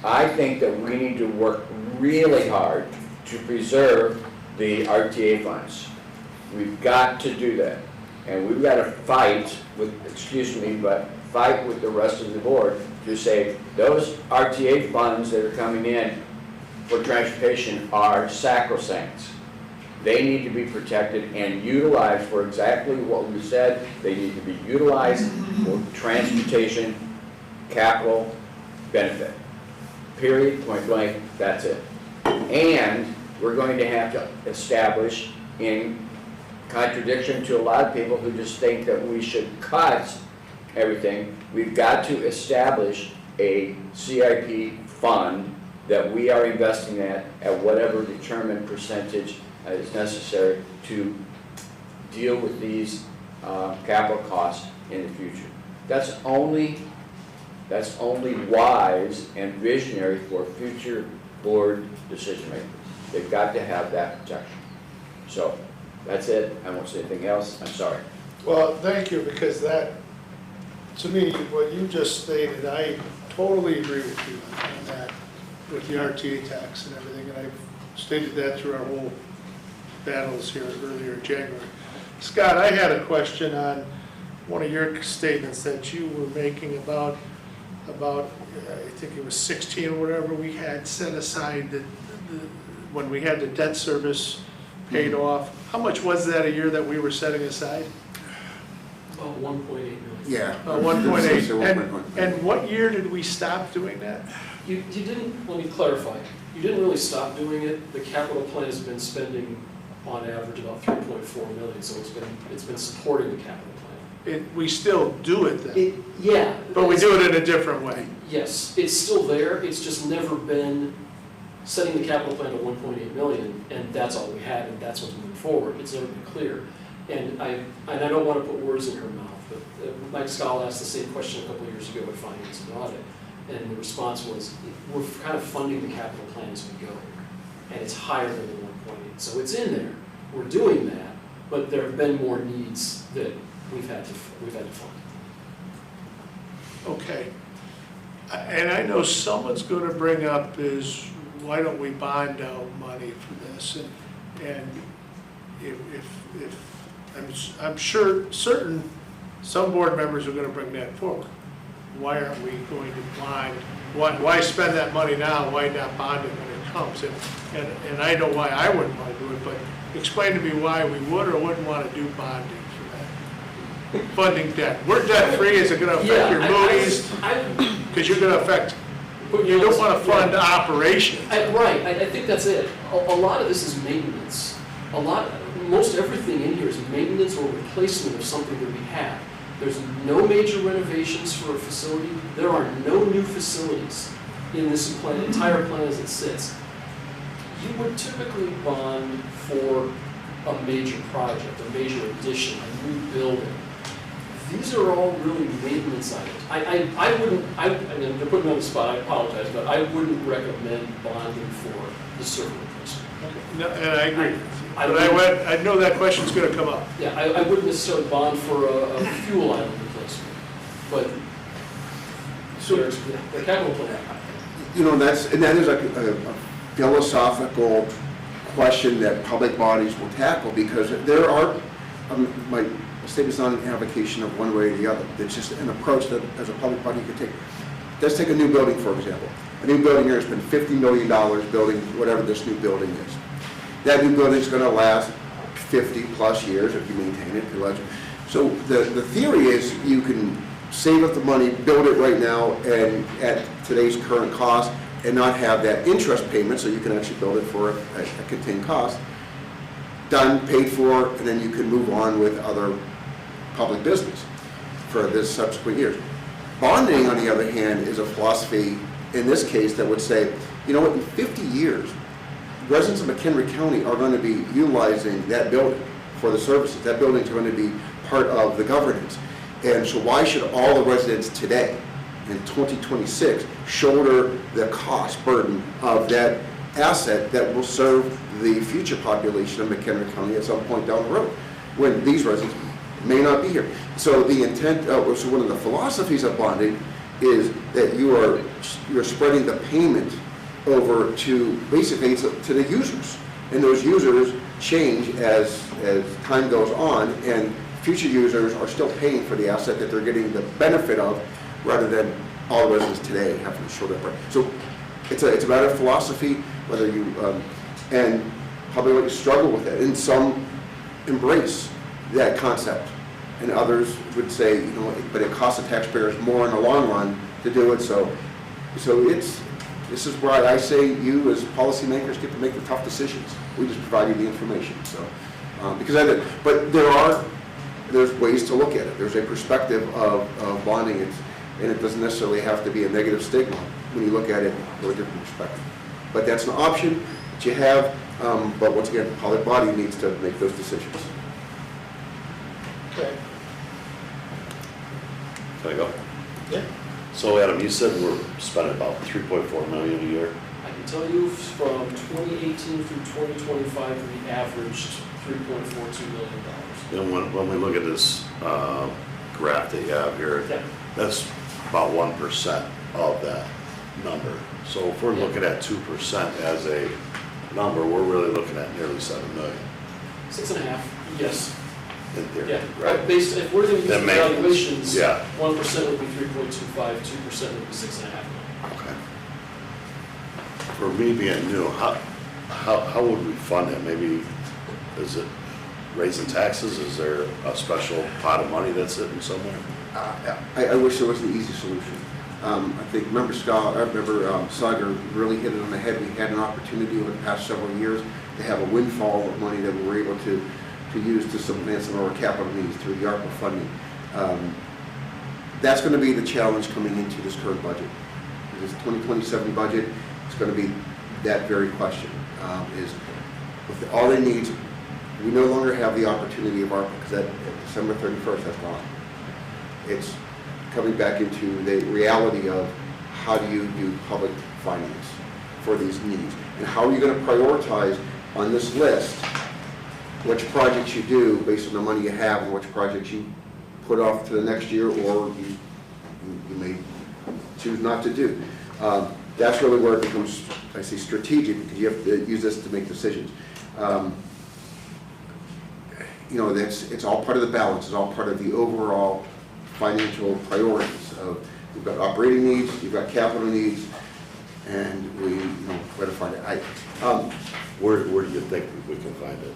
I think that we need to work really hard to preserve the RTA funds. We've got to do that. And we've got to fight with, fight with the rest of the board to say those RTA funds that are coming in for transportation are sacrosanct. They need to be protected and utilized for exactly what we said. They need to be utilized for transportation, capital, benefit. Period, point blank, that's it. And we're going to have to establish, in contradiction to a lot of people who just think that we should cut everything, we've got to establish a CIP fund that we are investing at whatever determined percentage is necessary to deal with these capital costs in the future. That's only wise and visionary for future board decision makers. They've got to have that protection. So that's it. I won't say anything else. I'm sorry. Well, thank you, because that, to me, what you just stated, I totally agree with you on that, with the RTA tax and everything, and I've stated that through our whole battles here earlier in January. Scott, I had a question on one of your statements that you were making about I think it was 16 or whatever we had set aside that when we had the debt service paid off. How much was that a year that we were setting aside? About 1.8 million. Yeah. 1.8. And what year did we stop doing that? You didn't, let me clarify, you didn't really stop doing it. The capital plan has been spending on average about 3.4 million, so it's been supporting the capital plan. We still do it then, Yeah. but we do it in a different way. Yes, it's still there, it's just never been setting the capital plan at 1.8 million, and that's all we had, and that's what's moving forward. It's never been clear. And I don't want to put words in her mouth, but Mike Scholl asked the same question a couple of years ago at Finance and Audit. And the response was, we're kind of funding the capital plan as we go, and it's higher than the 1.8. So it's in there, we're doing that, but there have been more needs that we've had to fund. Okay. And I know someone's going to bring up is, why don't we bond out money for this? And if I'm sure some board members are going to bring that forward. Why aren't we going to bond? Why spend that money now? Why not bond it when it comes? And I know why I wouldn't want to do it, but explain to me why we would or wouldn't want to do bonding for that. Funding debt. We're debt free. Is it going to affect your Moody's? Because you're going to affect. You don't want to fund operations. Right, I think that's it. A lot of this is maintenance. Most everything in here is maintenance or replacement of something that we have. There's no major renovations for a facility. There are no new facilities in this entire plan as it sits. You would typically bond for a major project, a major addition, a new building. These are all really maintenance items. I wouldn't, I mean, to put me on the spot, I apologize, but I wouldn't recommend bonding for the server replacement. No, and I agree. But I know that question's going to come up. Yeah, I wouldn't necessarily bond for a fuel island replacement, but there's the capital plan. You know, that is a philosophical question that public bodies will tackle, because there are, my statement's not an avocation of one way or the other. It's just an approach that as a public body you could take. Let's take a new building, for example. A new building here has been $50 million building whatever this new building is. That new building's going to last 50 plus years if you maintain it. So the theory is you can save up the money, build it right now, and at today's current cost, and not have that interest payment, so you can actually build it for a contained cost. Done, paid for, and then you can move on with other public business for this subsequent years. Bonding, on the other hand, is a philosophy in this case that would say, you know what, in 50 years, residents of McHenry County are going to be utilizing that building for the services. That building's going to be part of the governance. And so why should all the residents today, in 2026, shoulder the cost burden of that asset that will serve the future population of McHenry County at some point down the road, when these residents may not be here? So the intent, so one of the philosophies of bonding is that you're spreading the payment over to basically to the users, and those users change as time goes on, and future users are still paying for the asset that they're getting the benefit of, rather than all the residents today having to shoulder that. So it's a matter of philosophy, whether you and probably what you struggle with it, and some embrace that concept, and others would say, you know, but it costs the taxpayers more in the long run to do it. So this is where I say you as policymakers get to make the tough decisions. We just provide you the information. So but there's ways to look at it. There's a perspective of bonding, and it doesn't necessarily have to be a negative stigma when you look at it from a different perspective. But that's an option that you have. But once again, the public body needs to make those decisions. Okay. Can I go? Yeah. So Adam, you said we're spending about 3.4 million a year. I can tell you from 2018 through 2025, we averaged $3.42 million. And when we look at this graph that you have here, Yeah. that's about 1% of that number. So if we're looking at 2% as a number, we're really looking at nearly 7 million 6.5, yes. in theory, Yeah, right? based, if we're gonna use That makes- evaluations, yeah. 1% would be 3.25, 2% would be 6.5. Okay. For me being new, how would we fund it? Maybe, is it raising taxes? Is there a special pot of money that's sitting somewhere? I wish there was an easy solution. I think, remember Sagar really hit it on the head. We had an opportunity over the past several years to have a windfall of money that we were able to use to finance some of our capital needs through the ARPA funding. That's going to be the challenge coming into this current budget. This 2027 budget is going to be that very question. Is with all their needs, we no longer have the opportunity of ARPA, because that December 31st has gone. It's coming back into the reality of how do you do public finance for these needs? And how are you going to prioritize on this list which projects you do based on the money you have and which projects you put off to the next year or you may choose not to do. That's really where it becomes, I say, strategic, because you have to use this to make decisions. You know, it's all part of the balance, it's all part of the overall financial priorities of, you've got operating needs, you've got capital needs, and we, you know, try to find it. Where do you think we can find it?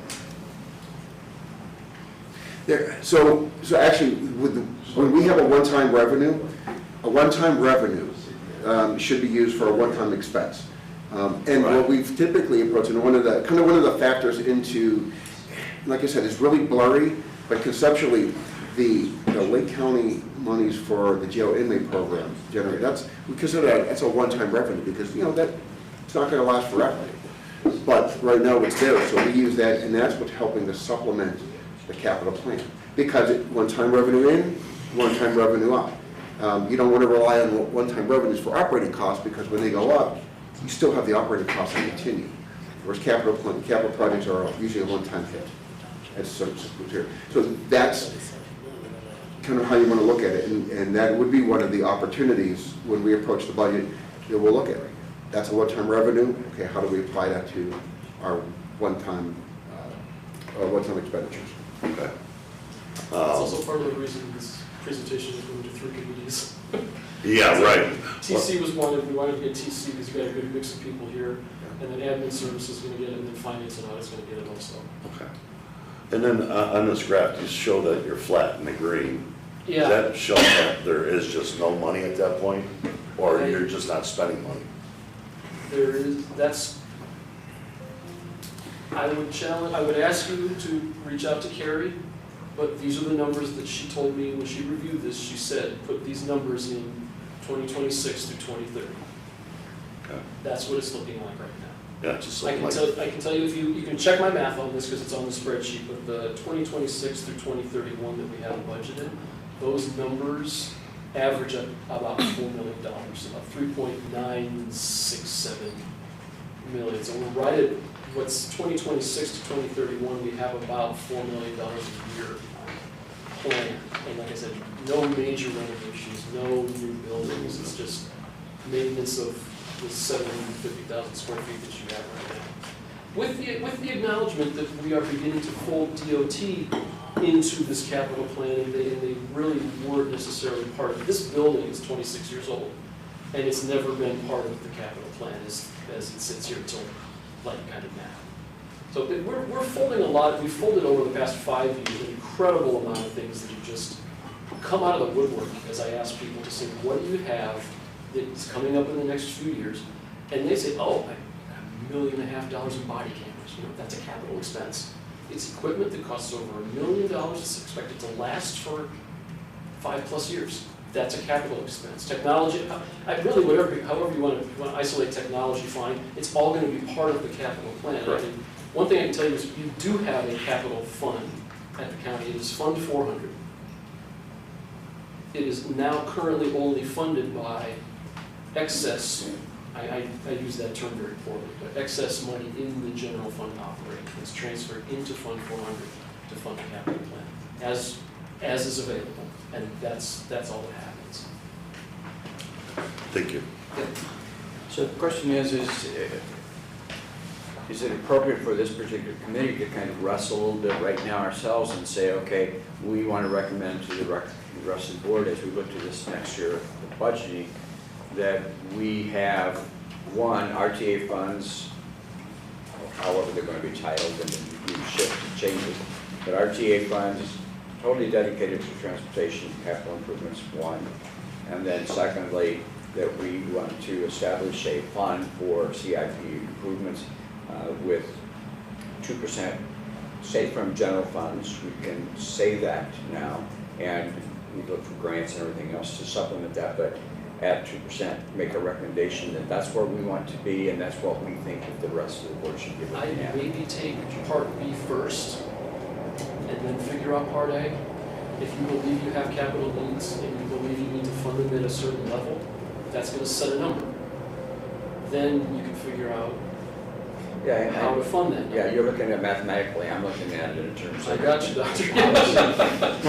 There, so actually, when we have a one-time revenue should be used for a one-time expense. And what we've typically approached, and one of the factors into, like I said, it's really blurry, but conceptually, the Lake County monies for the jail inmate program generate, we consider that's a one-time revenue, because, you know, that it's not gonna last forever. But right now it's there, so we use that, and that's what's helping to supplement the capital plan. Because one-time revenue in, one-time revenue out. You don't want to rely on one-time revenues for operating costs, because when they go up, you still have the operating costs that continue. Whereas capital projects are usually a one-time hit. That's sort of clear. So that's kind of how you want to look at it, and that would be one of the opportunities when we approach the budget that we'll look at. That's a one-time revenue. Okay, how do we apply that to our one-time expenditures? Okay. It's also part of the reason this presentation is going to 3 committees. Yeah, right. TC was wanted, we wanted to get TC because we got a good mix of people here, and then admin services is going to get it, and then finance and audit's going to get it also. Okay. And then on this graph, you show that you're flat in the green. Yeah. Does that show that there is just no money at that point, or you're just not spending money? There is, I would ask you to reach out to Carrie, but these are the numbers that she told me when she reviewed this. She said, put these numbers in 2026 through 2030. Okay. That's what it's looking like right now. Yeah, just I like. can tell you, if you can check my math on this because it's on the spreadsheet, but the 2026 through 2031 that we have budgeted, those numbers average up about $4 million, about 3.967 million. So we're right at what's 2026 to 2031, we have about $4 million a year planned. And like I said, no major renovations, no new buildings, it's just maintenance of the 750,000 square feet that you have right now. With the acknowledgement that we are beginning to fold DOT into this capital plan, and they really weren't necessarily part of it. This building is 26 years old, and it's never been part of the capital plan as it sits here until like kind of now. So we're folding a lot. We've folded over the past 5 years an incredible amount of things that have just come out of the woodwork as I ask people to say, what do you have that's coming up in the next few years? And they say, oh, $1.5 million in body cameras. You know, that's a capital expense. It's equipment that costs over $1 million. It's expected to last for 5+ years. That's a capital expense. Technology, however you want to isolate technology, fine. It's all going to be part of the capital plan. Correct. And one thing I can tell you is you do have a capital fund at the county. It is Fund 400. It is now currently only funded by excess, I use that term very poorly, but excess money in the general fund operating. It's transferred into Fund 400 to fund the capital plan, as is available, and that's all that happens. Thank you. So the question is it appropriate for this particular committee to kind of wrestle a little bit right now ourselves and say, okay, we want to recommend to the rest of the board as we look to this next year of budgeting, that we have, one, RTA funds, however they're going to be titled, and then you shift and change it, but RTA funds totally dedicated to transportation capital improvements, one, and then secondly, that we want to establish a fund for CIP improvements with 2%, say from general funds, we can say that now, and we look for grants and everything else to supplement that, but at 2%, make a recommendation that that's where we want to be, and that's what we think that the rest of the board should be looking at. I'd maybe take Part B first, and then figure out Part A. If you believe you have capital needs, and you believe you need to fund them at a certain level, that's gonna set a number. Then you can figure out Yeah, how to fund that number. yeah, you're looking at mathematically, I'm looking at it in terms I of. got you, Doctor.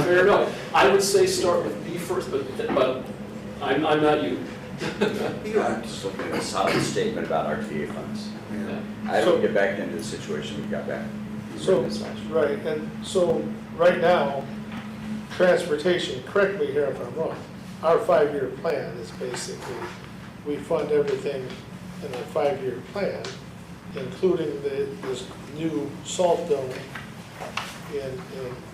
Fair enough. I would say start with B first, but I'm not you. I'm just looking at a solid statement about RTA funds. Yeah. I So- don't get back into the situation we got back. So, this last year. right, and so, right now, transportation, correct me here if I'm wrong, our 5-year plan is basically, we fund everything in our 5-year plan, including this new salt dome in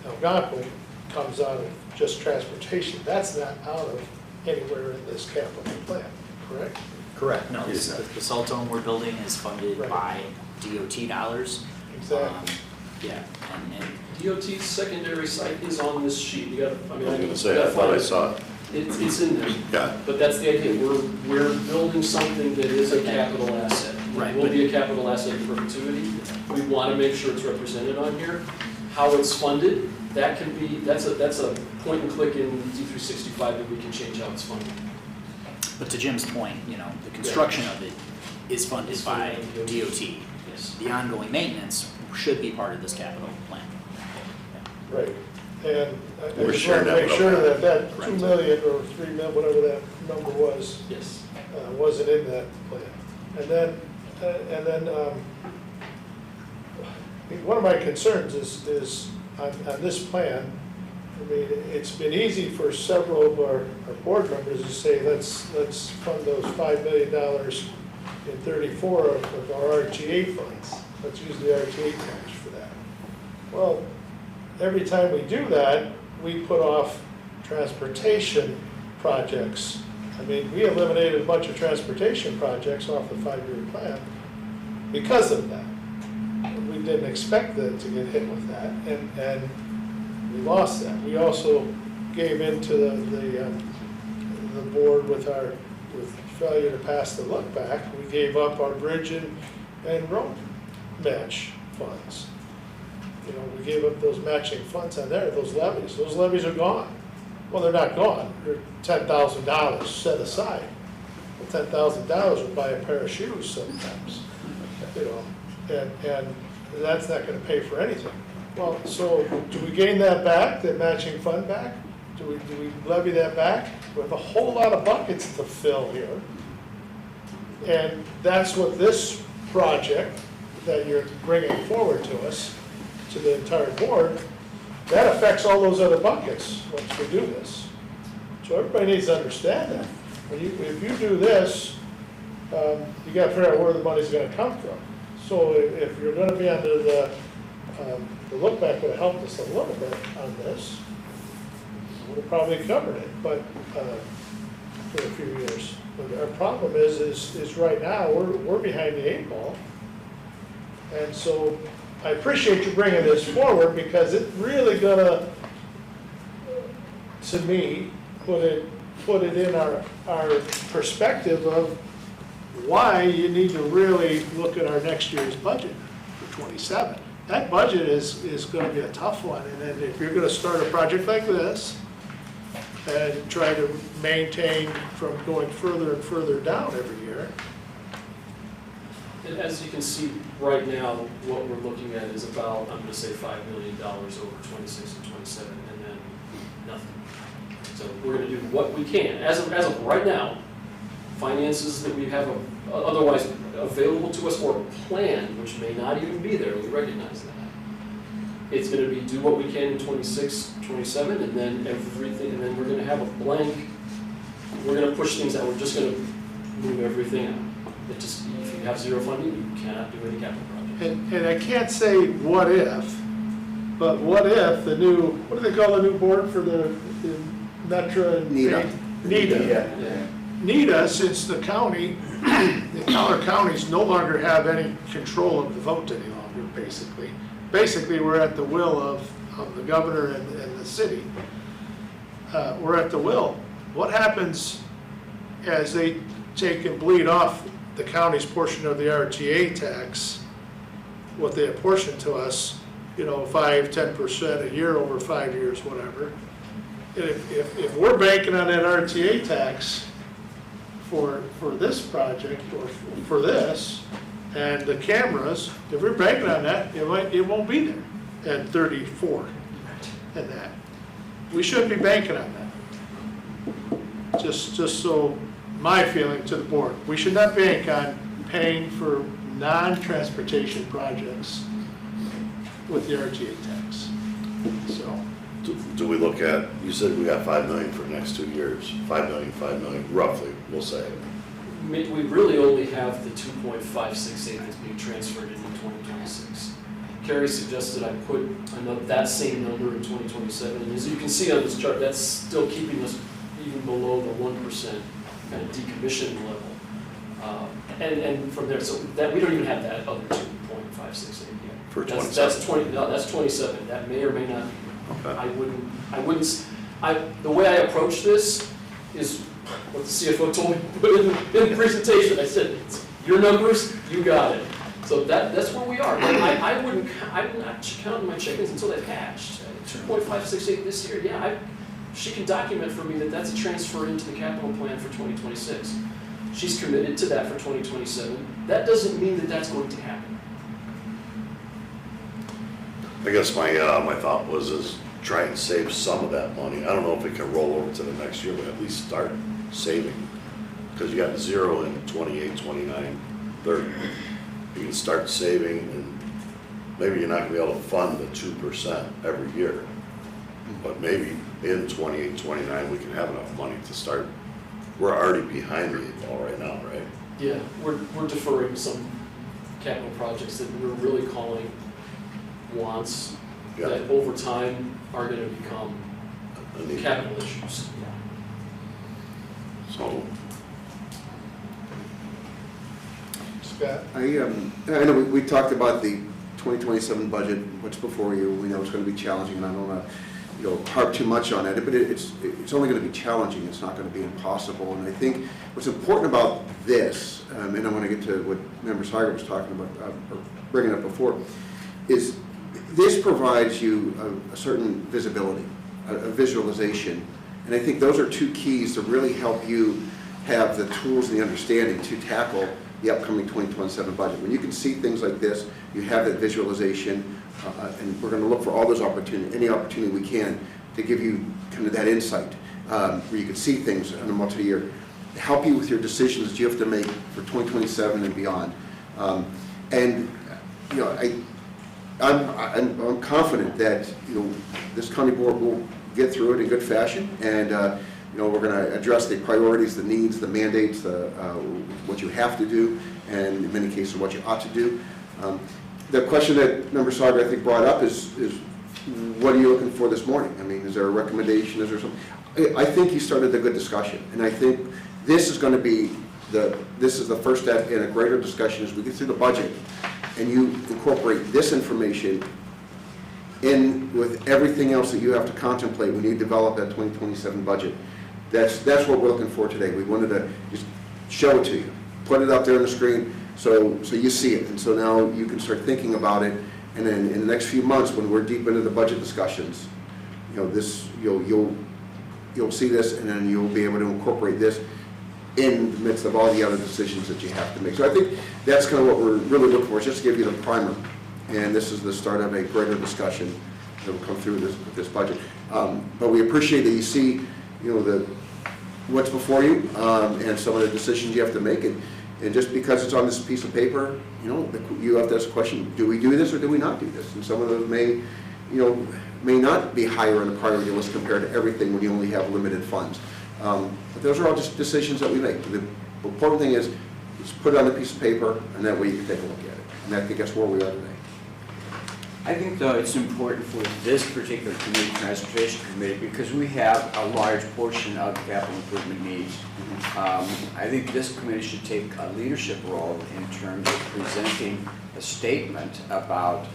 Algonquin comes out of just transportation. That's not out of anywhere in this capital plan, correct? Correct, no, the salt dome we're building is funded Right. by DOT dollars. Exactly. Yeah, and DOT's secondary site is on this sheet. You gotta, I mean, I was you gonna say, I gotta thought find I it. saw it. It's in there. Yeah. But that's the idea, we're building something that is a capital asset. Right, It will but- be a capital asset in perpetuity. We want to make sure it's represented on here. How it's funded, that can be, that's a point and click in D365 that we can change how it's funded. but to Jim's point, you know, the construction of it is funded by DOT. Yes. The ongoing maintenance should be part of this capital plan. Right, and I We're just sharing want to that make with sure them. that that Correct. 2 million or 3 million, whatever that number was, Yes. wasn't in that plan. And then, one of my concerns is on this plan, I mean, it's been easy for several of our board members to say, let's fund those $5 million in 34 of our RTA funds. Let's use the RTA cash for that. Well, every time we do that, we put off transportation projects. I mean, we eliminated a bunch of transportation projects off the 5-year plan because of that. We didn't expect to get hit with that, and we lost that. We also gave into the board with failure to pass the look back. We gave up our bridge and road match funds. You know, we gave up those matching funds on there, those levies. Those levies are gone. Well, they're not gone. They're $10,000 set aside. Well, $10,000 would buy a pair of shoes sometimes, you know, and that's not gonna pay for anything. Well, so do we gain that back, that matching fund back? Do we levy that back? We have a whole lot of buckets to fill here. And that's what this project that you're bringing forward to us, to the entire board, that affects all those other buckets once we do this. So everybody needs to understand that. If you do this, you gotta figure out where the money's gonna come from. So if you're gonna be under the look back would have helped us a little bit on this. Would have probably covered it, but, for a few years. But our problem is right now, we're behind the 8 ball. And so I appreciate you bringing this forward because it's really gonna, to me, put it in our perspective of why you need to really look at our next year's budget for 27. That budget is gonna be a tough one, and then if you're gonna start a project like this and try to maintain from going further and further down every year, And as you can see, right now, what we're looking at is about, I'm gonna say $5 million over 26 and 27, and then nothing. So we're gonna do what we can, as of right now, finances that we have otherwise available to us or planned, which may not even be there, we recognize that. It's gonna be do what we can in 26, 27, and then everything, and then we're gonna have a blank, we're gonna push things out, we're just gonna move everything out. It just, if you have zero funding, you cannot do any capital projects. and I can't say what if, but what if the new, what do they call the new board for the Metra? and NEDA. NEDA. Yeah. NEDA, since the county, the other counties no longer have any control of the vote any longer, basically. Basically, we're at the will of the governor and the city. We're at the will. What happens as they take and bleed off the county's portion of the RTA tax, what they apportion to us, 5-10% a year over 5 years, whatever. And if we're banking on that RTA tax for this project, or for this, and the cameras, if we're banking on that, it won't be there at 34 and that. We shouldn't be banking on that. Just so, my feeling to the board, we should not bank on paying for non-transportation projects with the RTA tax. So, Do we look at, you said we got 5 million for the next 2 years, 5 million, roughly, we'll say. We really only have the 2.568 that's being transferred into 2026. Carrie suggested I put that same number in 2027, and as you can see on this chart, that's still keeping us even below the 1% kind of decommission level. And from there, so that, we don't even have that other 2.568 yet. For That's 27, that may or may not be. Okay. The way I approach this is what the CFO told me to put in the presentation. I said, "It's your numbers, you got it." So that's where we are. I'm not counting my chickens until they've hatched. 2.568 this year, yeah, she can document for me that that's a transfer into the capital plan for 2026. She's committed to that for 2027. That doesn't mean that that's going to happen. I guess my thought was is try and save some of that money. I don't know if it can roll over to the next year, but at least start saving. Because you got 0 in 28, 29, 30. You can start saving, and maybe you're not gonna be able to fund the 2% every year. But maybe in 28, 29, we can have enough money to start. We're already behind the 8 ball right now, right? Yeah, we're deferring some capital projects that we're really calling wants Yeah. that over time are going to become I mean, capital issues. So, Scott? I know we talked about the 2027 budget, what's before you. We know it's going to be challenging, and I don't want to harp too much on it, but it's only going to be challenging. It's not going to be impossible. And I think what's important about this, and I want to get to what Member Seiger was talking about, or bringing up before, is this provides you a certain visibility, a visualization, and I think those are two keys to really help you have the tools and the understanding to tackle the upcoming 2027 budget. When you can see things like this, you have that visualization, and we're going to look for all those opportunities, any opportunity we can to give you kind of that insight, where you can see things on a multi-year, help you with your decisions that you have to make for 2027 and beyond. And I'm confident that this county board will get through it in good fashion, and we're going to address the priorities, the needs, the mandates, what you have to do, and in many cases what you ought to do. The question that Member Sauger I think brought up is what are you looking for this morning? I mean, is there a recommendation? Is there something? I think you started a good discussion, and I think this is going to be this is the first step in a greater discussion as we get through the budget, and you incorporate this information in with everything else that you have to contemplate when you develop that 2027 budget. That's what we're looking for today. We wanted to just show it to you, put it up there on the screen, so you see it, and so now you can start thinking about it. And then in the next few months, when we're deep into the budget discussions, you'll see this, and then you'll be able to incorporate this in the midst of all the other decisions that you have to make. So I think that's kind of what we're really looking for, is just to give you the primer. And this is the start of a greater discussion that will come through this budget. But we appreciate that you see, what's before you, and some of the decisions you have to make. And just because it's on this piece of paper, you have to ask the question, do we do this or do we not do this? And some of those may not be higher on the priority list compared to everything when you only have limited funds. But those are all just decisions that we make. The important thing is put it on a piece of paper, and that way you can take a look at it. And I think that's where we are today. I think, though, it's important for this particular committee, Transportation Committee, because we have a large portion of capital improvement needs. I think this committee should take a leadership role in terms of presenting a statement about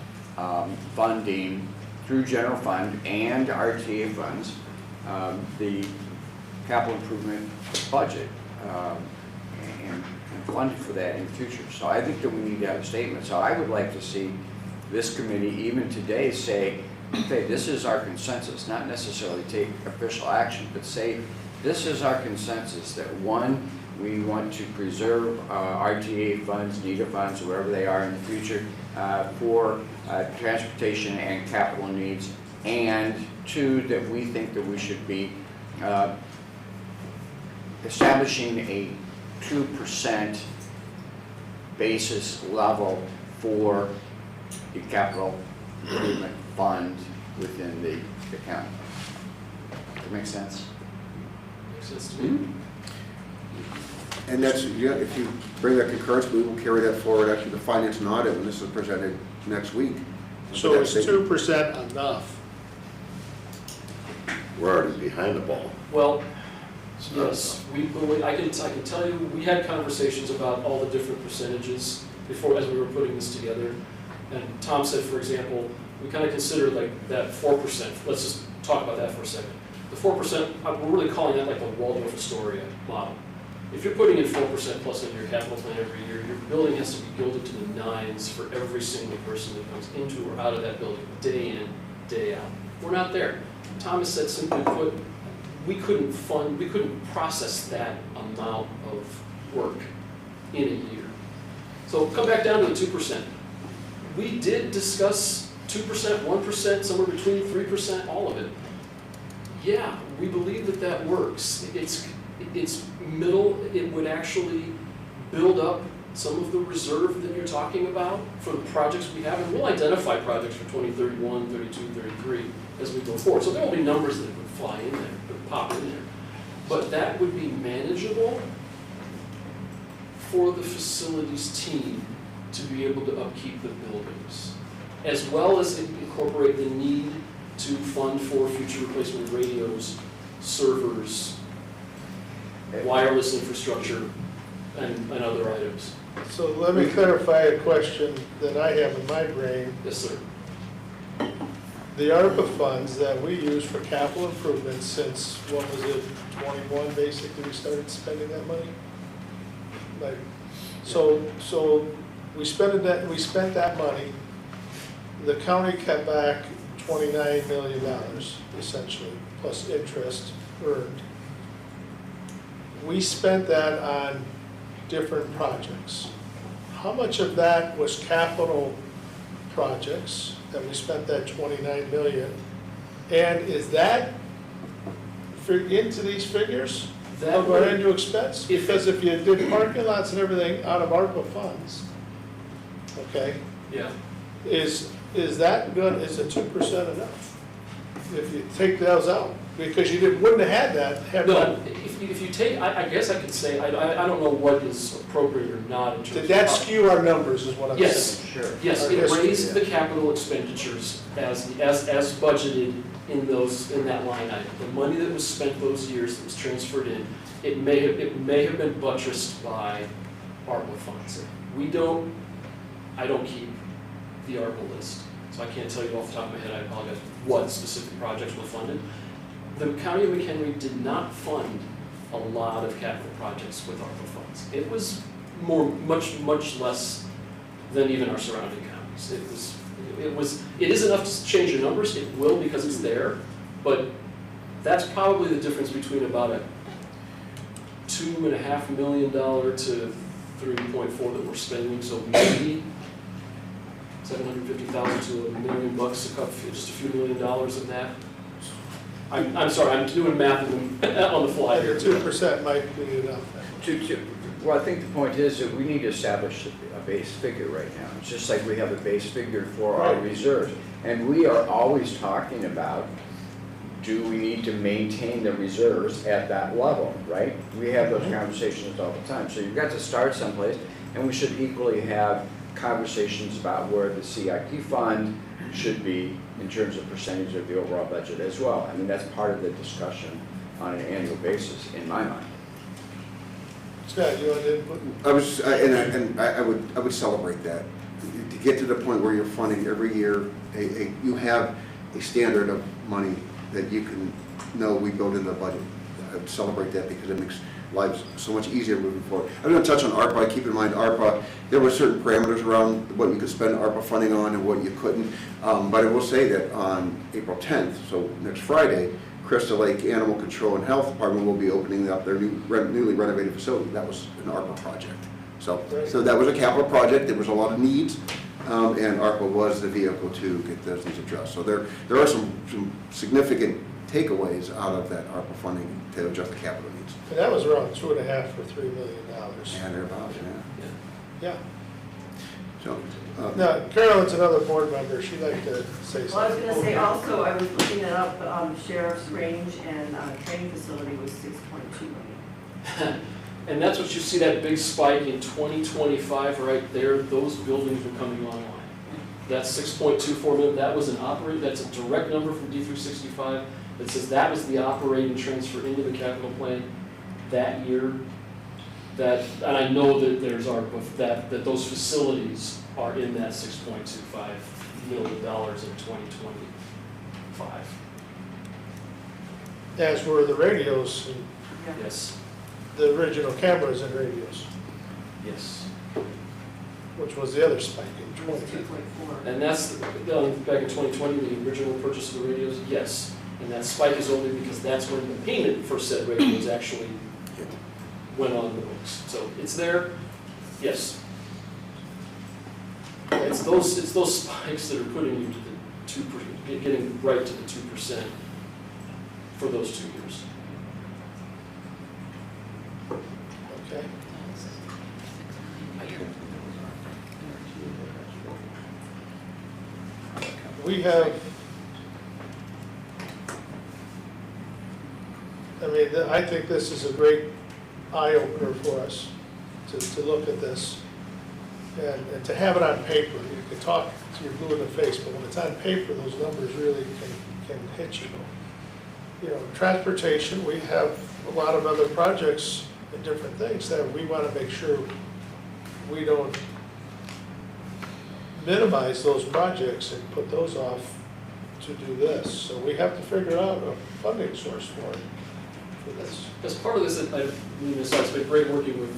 funding through general fund and RTA funds, the capital improvement budget, and funding for that in the future. So I think that we need to have a statement. So I would like to see this committee, even today, say, okay, this is our consensus, not necessarily take official action, but say, this is our consensus, that one, We want to preserve RTA funds, NEDA funds, wherever they are in the future, for transportation and capital needs. And two, that we think that we should be establishing a 2% basis level for the capital improvement fund within the county. Does that make sense? Makes sense to me. And that's, yeah, if you bring that concurrence, we will carry that forward actually to finance and audit when this is presented next week. So is 2% enough? We're already behind the ball. Well, yes, I can tell you, we had conversations about all the different percentages before, as we were putting this together. And Tom said, for example, we kind of considered like that 4%. Let's just talk about that for a second. The 4%, we're really calling that like the Waldorf Astoria model. If you're putting in 4% plus into your capital plan every year, your building has to be gilded to the nines for every single person that comes into or out of that building, day in, day out. We're not there. Thomas said, simply put, we couldn't process that amount of work in a year. So come back down to the 2%. We did discuss 2%, 1%, somewhere between 3%, all of it. Yeah, we believe that that works. It's middle, it would actually build up some of the reserve that you're talking about for the projects we have, and we'll identify projects for 2031, 32, 33 as we go forward. So there will be numbers that would fly in there, that would pop in there. But that would be manageable for the facilities team to be able to upkeep the buildings, as well as incorporate the need to fund for future replacement radios, servers, wireless infrastructure, and other items. So let me clarify a question that I have in my brain. Yes, sir. The ARPA funds that we use for capital improvements since, what was it, 21 basically, we started spending that money? Like, so we spent that money, the county kept back $29 million essentially, plus interest earned. We spent that on different projects. How much of that was capital projects that we spent that 29 million? And is that into these figures? That Going would- into expense? Because if you did parking lots and everything out of ARPA funds, okay, Yeah. is that good, is the 2% enough? If you take those out, because you wouldn't have had that, No, if you take, I guess I could say, I don't know what is appropriate or not in terms of. Did that skew our numbers is what I'm Yes. saying? Sure. Yes, Our it history, raised yeah. the capital expenditures as budgeted in that line item. The money that was spent those years, that was transferred in, it may have been buttressed by ARPA funds. I don't keep the ARPA list, so I can't tell you off the top of my head, I apologize, what specific projects were funded. The County of McHenry did not fund a lot of capital projects with ARPA funds. It was much less than even our surrounding counties. It is enough to change your numbers, it will because it's there, but that's probably the difference between about a $2.5 million to 3.4 that we're spending, so maybe 750,000 to $1 million bucks, just a few $1 million of that. I'm sorry, I'm doing math on the fly here. 2% might be enough. Well, I think the point is that we need to establish a base figure right now. It's just like we have a base figure for our Right. reserves. And we are always talking about, do we need to maintain the reserves at that level, right? We have those conversations all the time. So you've got to start someplace, and we should equally have conversations about where the CIP fund should be in terms of percentage of the overall budget as well. I mean, that's part of the discussion on an annual basis, in my mind. Scott, you want to input? I would celebrate that. To get to the point where you're funding every year, you have a standard of money that you can know we build into the budget. I would celebrate that because it makes lives so much easier moving forward. I'm going to touch on ARPA. Keep in mind, ARPA, there were certain parameters around what you could spend ARPA funding on and what you couldn't. But I will say that on April 10th, so next Friday, Crystal Lake Animal Control and Health Department will be opening up their newly renovated facility. That was an ARPA project. So that was a capital project. There was a lot of needs, and ARPA was the vehicle to get those things addressed. So there are some significant takeaways out of that ARPA funding to address the capital needs. And that was around 2.5 or $3 million. And thereabouts, yeah. Yeah. So, Now, Carolyn's another board member. She'd like to say something. Well, I was gonna say also, I was looking it up, sheriff's range and training facility was 6.2 million. And that's what you see, that big spike in 2025 right there, those buildings were coming online. That's 6.24 million, that was that's a direct number from D365 that says that was the operating transfer into the capital plan that year. And I know that there's that those facilities are in that $6.25 million in 2025. As were the radios, and Yes, the original cameras and radios, yes. which was the other spike in It was 2010. 2.4. And that's, back in 2020, the original purchase of the radios, yes. And that spike is only because that's when the payment for said radios actually went on the books. So it's there, yes. It's those spikes that are putting you to the 2%, getting right to the 2% for those 2 years. Okay. We have, I think this is a great eye-opener for us to look at this and to have it on paper. You can talk to your blue in the face, but when it's on paper, those numbers really can hit you. You know, transportation, we have a lot of other projects and different things that we want to make sure we don't minimize those projects and put those off to do this. So we have to figure out a funding source for this. As part of this, it's been great working with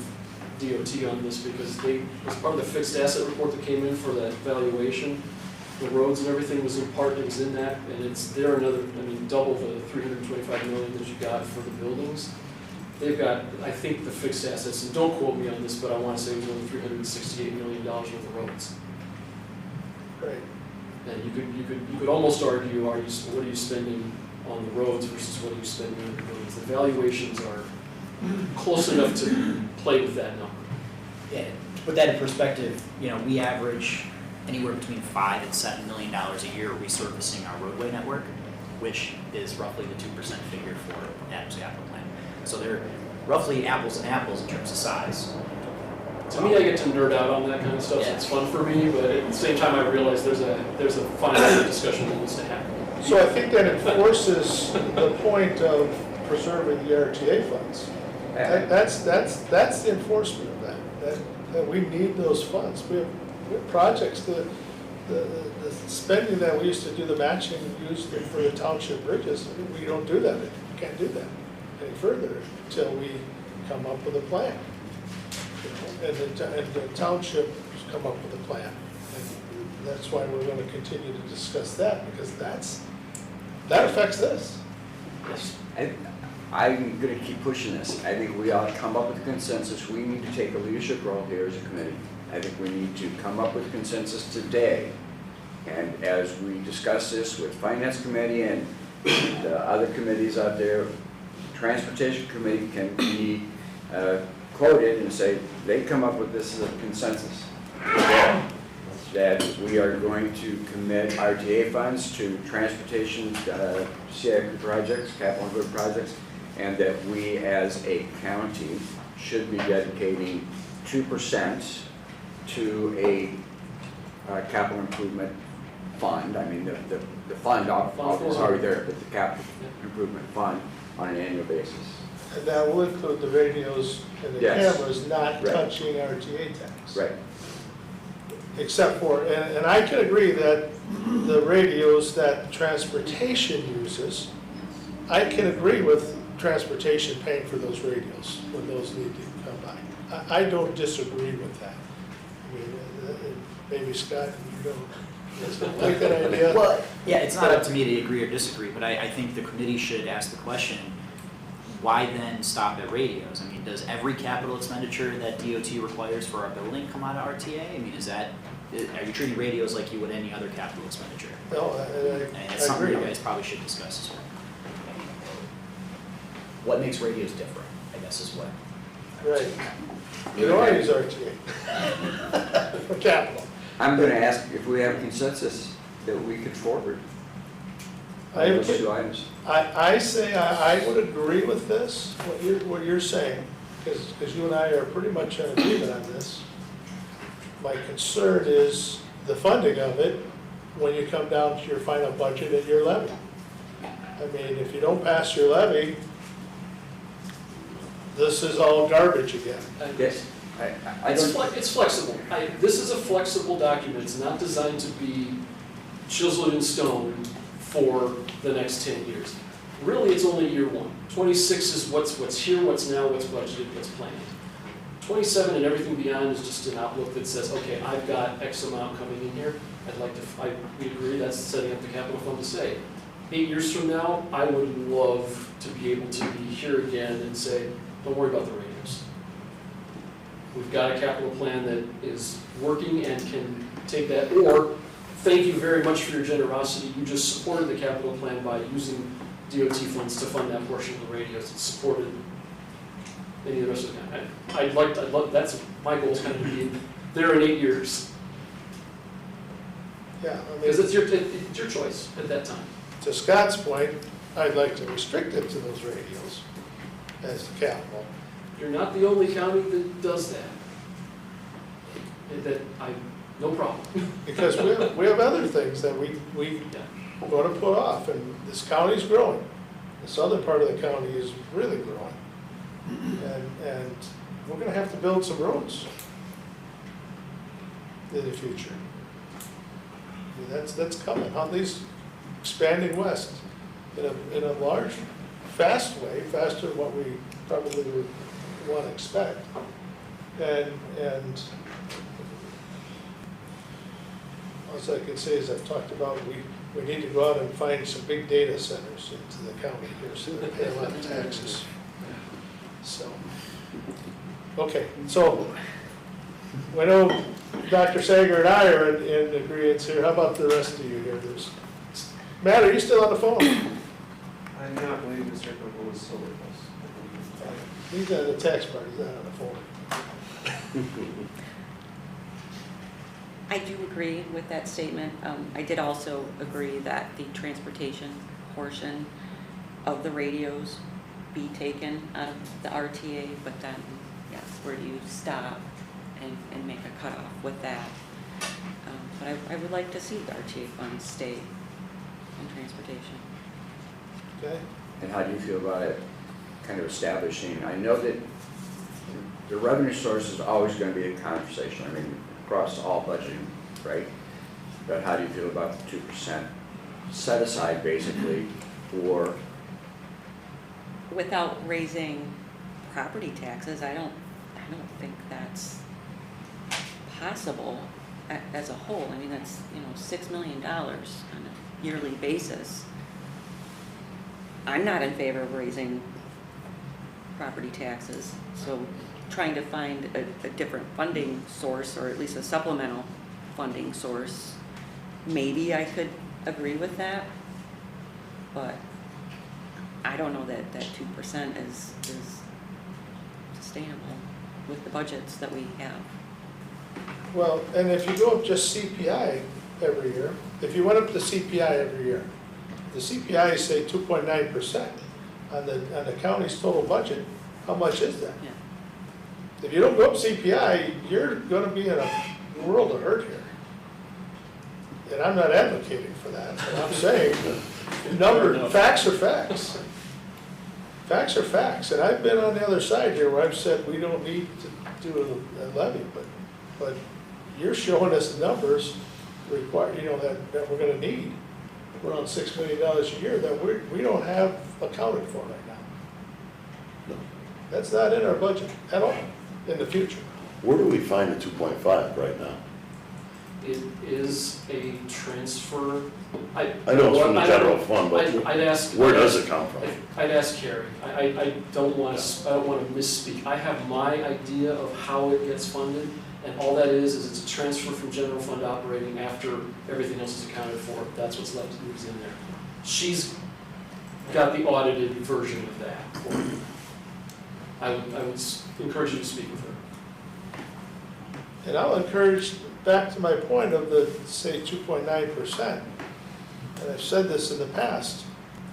DOT on this because as part of the fixed asset report that came in for that valuation, the roads and everything was in that, and it's there another, double the 325 million that you got for the buildings. They've got, I think, the fixed assets, and don't quote me on this, but I want to say it was over $368 million worth of roads. Right. And you could almost argue, what are you spending on the roads versus what are you spending on the buildings? The valuations are close enough to play with that number. Yeah, to put that in perspective, we average anywhere between $5 and $7 million a year resurfacing our roadway network, which is roughly the 2% figure for Adams capital plan. So they're roughly apples and apples in terms of size. To me, I get to nerd out on that kind of stuff, so it's fun for me, but at the same time, I realize there's a final discussion that needs to happen. So I think that enforces the point of preserving the RTA funds. That's the enforcement of that we need those funds. We have projects, the spending that we used to do, the matching used for the township bridges, we don't do that. We can't do that any further until we come up with a plan. And the township come up with a plan. And that's why we're going to continue to discuss that, because that affects this. Yes. I'm going to keep pushing this. I think we ought to come up with a consensus. We need to take a leadership role here as a committee. I think we need to come up with a consensus today. And as we discuss this with Finance Committee and the other committees out there, Transportation Committee can be quoted and say they come up with this as a consensus. That we are going to commit RTA funds to transportation CIP projects, capital improvement projects, and that we as a county should be dedicating 2% to a capital improvement fund. The fund is already there, but the capital improvement fund on an annual basis. And that will include the radios and the Yes. cameras not Right. touching RTA tax. Right. Except for, and I can agree that the radios that transportation uses, I can agree with transportation paying for those radios when those need to come by. I don't disagree with that. Maybe Scott, you don't Like that idea? Well, yeah, it's not up to me to agree or disagree, but I think the committee should ask the question, why then stop at radios? I mean, does every capital expenditure that DOT requires for our building come out of RTA? I mean, are you treating radios like you would any other capital expenditure? No, And I it's something agree. you guys probably should discuss as well. What makes radios different, I guess is what. Right. You don't want to use RTA for capital. I'm gonna ask if we have consensus that we could forward I those two items. I say I would agree with this, what you're saying, because you and I are pretty much in agreement on this. My concern is the funding of it when you come down to your final budget and your levy. I mean, if you don't pass your levy, this is all garbage again. Yes, I It's don't, it's flexible. This is a flexible document. It's not designed to be chiseled in stone for the next 10 years. Really, it's only year one. 26 is what's here, what's now, what's budgeted, what's planned. 27 and everything beyond is just an outlook that says, okay, I've got X amount coming in here. We agree that's setting up the capital fund to say, 8 years from now, I would love to be able to be here again and say, don't worry about the radios. We've got a capital plan that is working and can take that, or thank you very much for your generosity. You just supported the capital plan by using DOT funds to fund that portion of the radios. It's supported any of the rest of the time. I'd love, that's my goal is kind of to be there in 8 years. Yeah, I mean, Because it's your choice at that time. to Scott's point, I'd like to restrict it to those radios as the capital. You're not the only county that does that. No problem. Because we have other things that we want to put off, and this county's growing. The southern part of the county is really growing. And we're gonna have to build some roads in the future. I mean, that's coming. Huntley's expanding west in a large, fast way, faster than what we probably would want to expect. And all I can say is I've talked about, we need to go out and find some big data centers into the county here so they pay a lot of taxes. So, okay, so I know Dr. Sager and I are in agreement here. How about the rest of you here? Matt, are you still on the phone? I do not believe Mr. Coco was still with us. He's on the tax part, he's not on the phone. I do agree with that statement. I did also agree that the transportation portion of the radios be taken out of the RTA, but then, yes, where do you stop and make a cutoff with that? But I would like to see the RTA funds stay in transportation. Okay, and how do you feel about it kind of establishing, I know that the revenue source is always gonna be a conversation, I mean, across all budgeting, right? But how do you feel about the 2% set aside basically for, Without raising property taxes, I don't think that's possible as a whole. I mean, that's, $6 million on a yearly basis. I'm not in favor of raising property taxes, so trying to find a different funding source, or at least a supplemental funding source, maybe I could agree with that, but I don't know that 2% is sustainable with the budgets that we have. well, and if you go up just CPI every year, if you went up the CPI every year, the CPI is say 2.9% on the county's total budget, how much is that? Yeah. If you don't go up CPI, you're gonna be in a world of hurt here. And I'm not advocating for that, but I'm saying, facts are facts. Facts are facts, and I've been on the other side here where I've said we don't need to do a levy, but you're showing us the numbers required, that we're gonna need. Around $6 million a year that we don't have accounted for right now. No. That's not in our budget at all in the future. Where do we find the 2.5 right now? It is a transfer. I know it's from the general fund, but I'd ask. where does it come from? I'd ask Carrie. I don't want to misspeak. I have my idea of how it gets funded, and all that is it's a transfer from general fund operating after everything else is accounted for. That's what's left moves in there. She's got the audited version of that for you. I would encourage you to speak with her. And I'll encourage, back to my point of the, say, 2.9%, and I've said this in the past,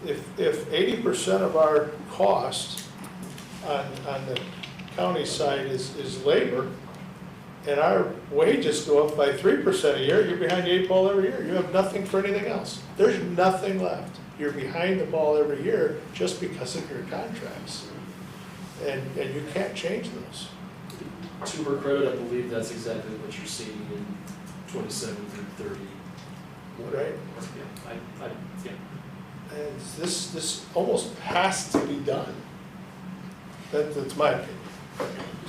if 80% of our cost on the county side is labor, and our wages go up by 3% a year, you're behind the 8 ball every year. You have nothing for anything else. There's nothing left. You're behind the ball every year just because of your contracts. And you can't change those. To her credit, I believe that's exactly what you're seeing in 27 through 30. Right? Yeah, yeah. And this almost has to be done. That's my opinion.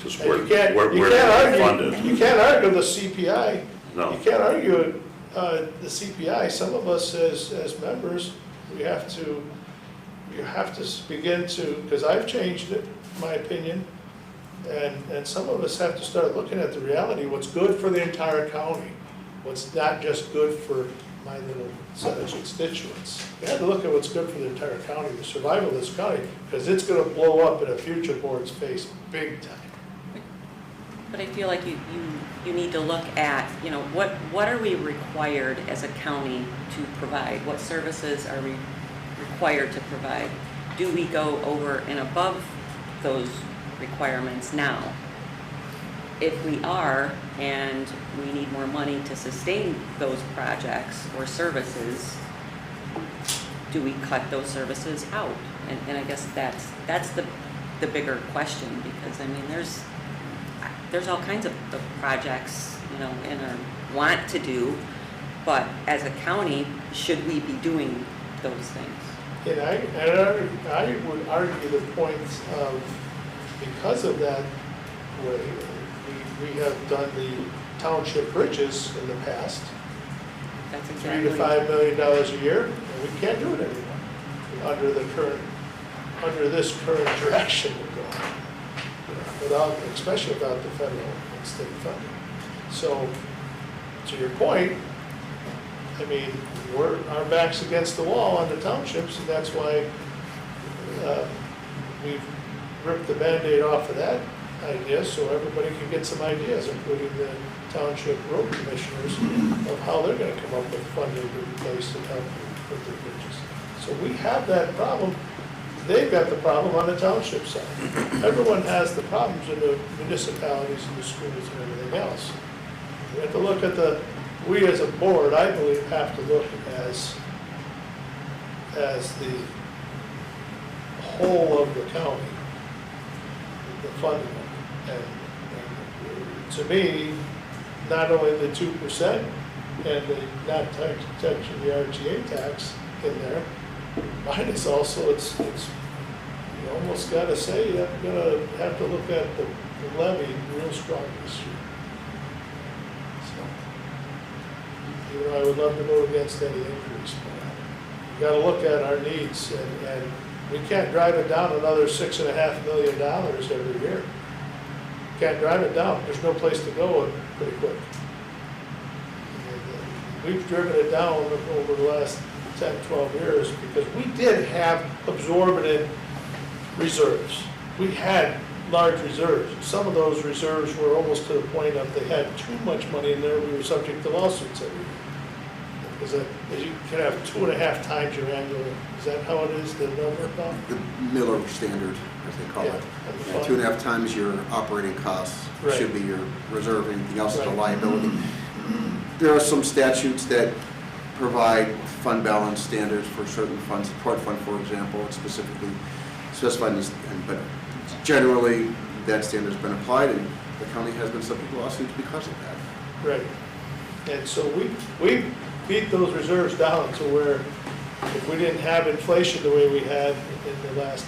Just And where, you can't where do they fund argue, it? you can't argue the CPI. No. You can't argue the CPI. Some of us as members, you have to begin to, because I've changed it, my opinion, and some of us have to start looking at the reality, what's good for the entire county, what's not just good for my little set of constituents. You have to look at what's good for the entire county, the survival of this county, because it's gonna blow up in a future board's face big time. But I feel like you need to look at, you know, what are we required as a county to provide? What services are we required to provide? Do we go over and above those requirements now? If we are, and we need more money to sustain those projects or services, do we cut those services out? And I guess that's the bigger question, because I mean, there's all kinds of projects, you know, in our want to do, but as a county, should we be doing those things? And I would argue the point of, because of that way, we have done the township bridges in the past, That's $3 exactly. to $5 million a year, and we can't do it anymore under this current direction we're going, especially without the federal and state funding. So, to your point, I mean, our back's against the wall on the townships, and that's why we've ripped the Band-Aid off of that idea, so everybody can get some ideas, including the township road commissioners, of how they're gonna come up with funding to replace and help with their bridges. So we have that problem. They've got the problem on the township side. Everyone has the problems in the municipalities and the schools and everything else. We have to look at we as a board, I believe, have to look as the whole of the county, the funding. And to me, not only the 2% and the not touching the RTA tax in there, mine is also, it's you almost gotta say, you're gonna have to look at the levy real strong this year. So, even though I would love to vote against any increase, but you gotta look at our needs, and we can't drive it down another $6.5 million every year. Can't drive it down, there's no place to go pretty quick. We've driven it down over the last 10, 12 years because we did have absorbent reserves. We had large reserves. Some of those reserves were almost to the point of they had too much money in there, we were subject to lawsuits every year. Because you can have 2.5 times your annual, is that how it is, the number? The Miller standard, as they call Yeah, it. that's And fine. 2.5 times your operating costs Right. should be your reserve, anything else is a Right. liability. There are some statutes that provide fund balance standards for certain funds. The Port Fund, for example, it's specifically specified, but generally that standard's been applied, and the county has been subject to lawsuits because of that. Right. And so we beat those reserves down to where if we didn't have inflation the way we had in the last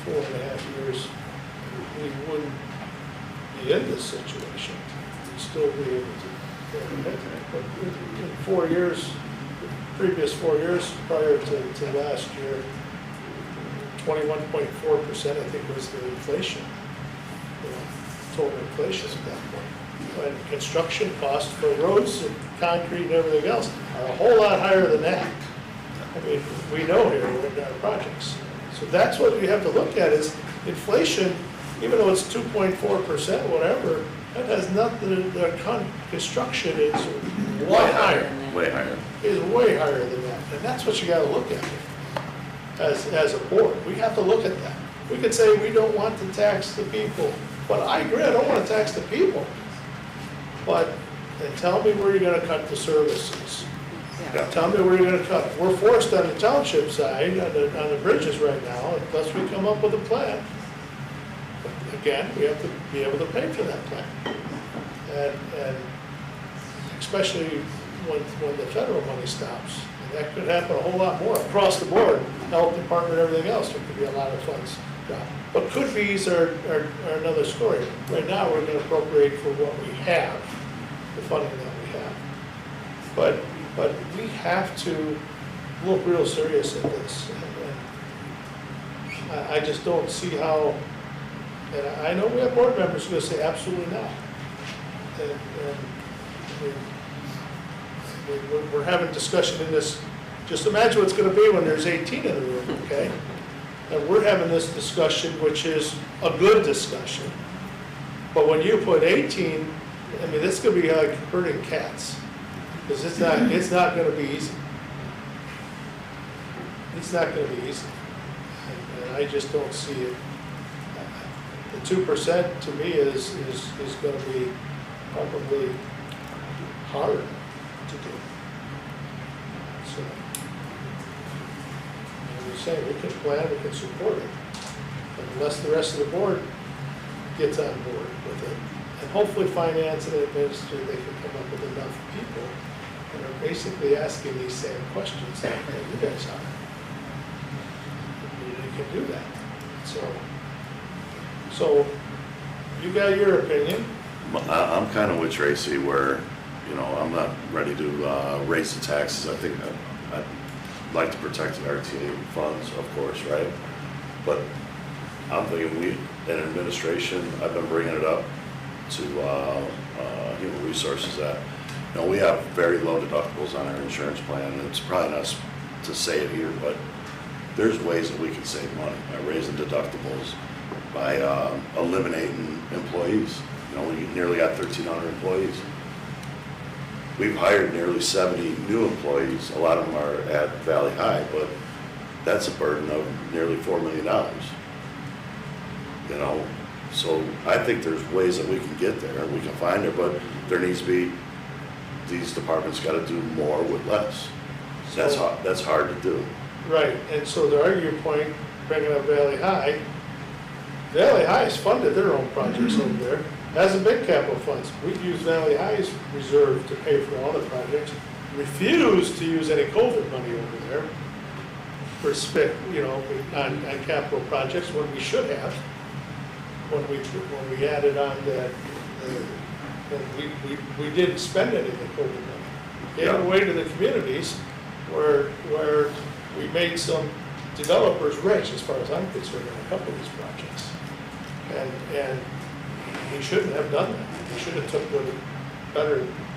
4.5 years, we wouldn't be in this situation. We'd still be able to In 4 years, previous 4 years prior to last year, 21.4% I think was the inflation, total inflation at that point. And construction costs for roads and concrete and everything else are a whole lot higher than that. I mean, we know here in our projects. So that's what we have to look at is inflation, even though it's 2.4%, whatever, that has nothing, construction is way higher. Way higher. Is way higher than that. And that's what you gotta look at as a board. We have to look at that. We could say we don't want to tax the people, but I agree, I don't wanna tax the people. But, and tell me where you're gonna cut the services. Yeah. Tell me where you're gonna cut. We're forced on the township side, on the bridges right now, unless we come up with a plan. But again, we have to be able to pay for that plan. And especially when the federal money stops. And that could happen a whole lot more across the board, health department, everything else, there could be a lot of funds dropped. But could be's are another story. Right now, we're gonna appropriate for what we have, the funding that we have. But we have to look real serious at this. And I just don't see how, and I know we have board members who are gonna say absolutely not. And we're having discussion in this, just imagine what it's gonna be when there's 18 in the room, okay? And we're having this discussion, which is a good discussion. But when you put 18, I mean, this could be like herding cats. Because it's not gonna be easy. It's not gonna be easy. And I just don't see it. The 2% to me is gonna be probably hard to do. So, as we say, we can plan, we can support it. But unless the rest of the board gets on board with it, and hopefully finance and administrature, they can come up with enough people that are basically asking these same questions that you guys are. You can do that. So you got your opinion. I'm kind of with Tracy where, I'm not ready to raise the taxes. I think I'd like to protect the RTA funds, of course, right? But I'm thinking in administration, I've been bringing it up to Human Resources that, we have very low deductibles on our insurance plan, and it's probably not to say it here, but there's ways that we can save money by raising deductibles, by eliminating employees. We nearly got 1,300 employees. We've hired nearly 70 new employees. A lot of them are at Valley High, but that's a burden of nearly $4 million. So I think there's ways that we can get there, and we can find it, but there needs to be, these departments got to do more with less. That's hard to do. Right, and so to argue your point, bringing up Valley High has funded their own projects over there, hasn't been capital funds. We've used Valley High's reserve to pay for all the projects, refused to use any COVID money over there for on capital projects when we should have, when we added on that, we didn't spend any of the COVID money. Gave it away to the communities where we made some developers rich, as far as I'm concerned, on a couple of these projects. And we shouldn't have done that. We should have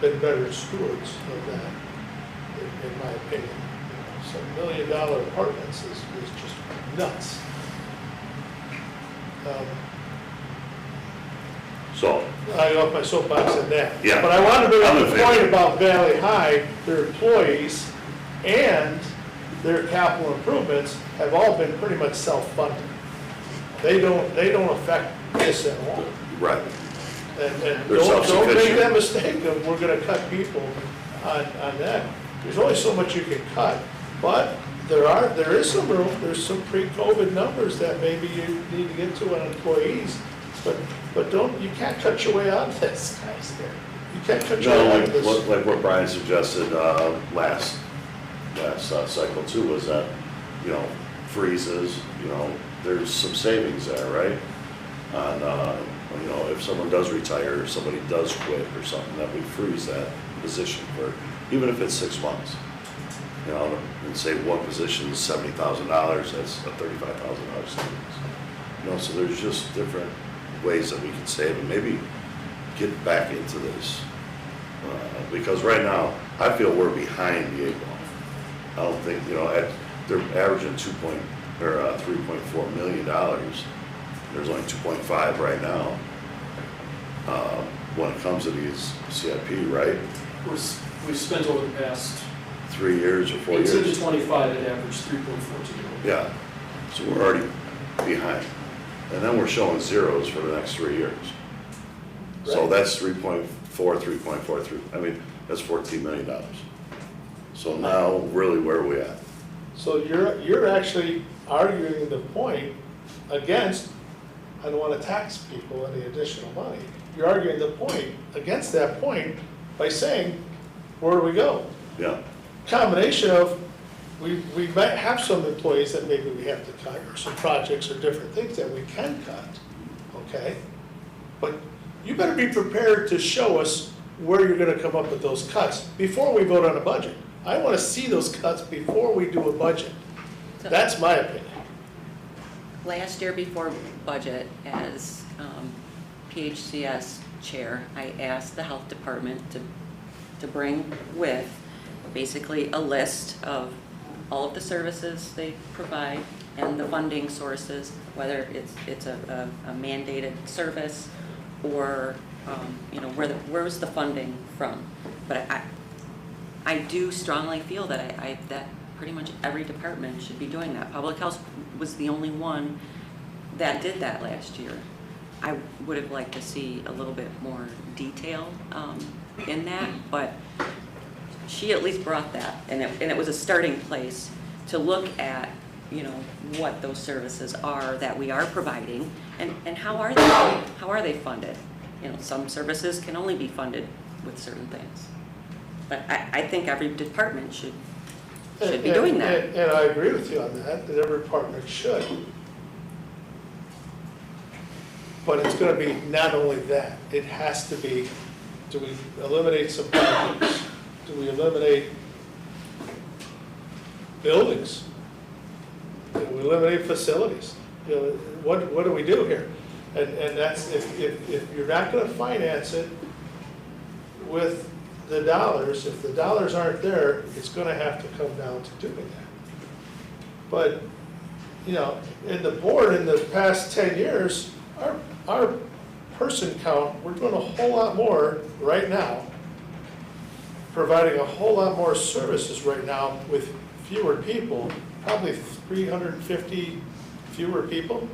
been better stewards of that, in my opinion. Some $1 million apartments is just nuts. So, I got off my soapbox on that. Yeah. But I want to bring I'm up in the favor. point about Valley High, their employees and their capital improvements have all been pretty much self-funded. They don't affect this at all. right. And They're don't make self-sufficient. that mistake of we're gonna cut people on that. There's only so much you can cut, but there is some room, there's some pre-COVID numbers that maybe you need to get to on employees, but you can't cut your way out of this, guys. You can't cut your way out of this. Like what Brian suggested last cycle too, was that, freezes, there's some savings there, right? you know, if someone does retire, or somebody does quit or something, that we freeze that position for, even if it's 6 months. You know, and say one position is $70,000, that's a $35,000 savings. You know, so there's just different ways that we can save and maybe get back into this. Because right now, I feel we're behind the 8 ball. I don't think, you know, they're averaging $3.4 million. There's only 2.5 right now. When it comes to these CIP, right? We've spent over the past 3 years or 4 years. 18 to 25, it averaged 3.42 million. Yeah, so we're already behind. And then we're showing zeros for the next 3 years. So Right. that's 3.43, I mean, that's $14 million. So now, really, where are we at? So you're actually arguing the point against, I don't want to tax people any additional money. You're arguing the point against that point by saying, where do we go? Yeah, Combination of, we might have some employees that maybe we have to cut, or some projects or different things that we can cut, okay? But you better be prepared to show us where you're gonna come up with those cuts before we vote on a budget. I wanna see those cuts before we do a budget. That's my opinion. Last year before budget, as PHCS chair, I asked the health department to bring with basically a list of all of the services they provide and the funding sources, whether it's a mandated service or, you know, where's the funding from? But I do strongly feel that that pretty much every department should be doing that. Public health was the only one that did that last year. I would have liked to see a little bit more detail in that, but she at least brought that, and it was a starting place to look at, you know, what those services are that we are providing, and how are they funded? You know, some services can only be funded with certain things, but I think every department should be doing that. And I agree with you on that every department should. But it's gonna be not only that, it has to be, do we eliminate some buildings? Do we eliminate buildings? Do we eliminate facilities? You know, what do we do here? And that's, if you're not gonna finance it with the dollars, if the dollars aren't there, it's gonna have to come down to doing that. But, you know, in the board, in the past 10 years, our person count, we're doing a whole lot more right now, providing a whole lot more services right now with fewer people, probably 350 fewer people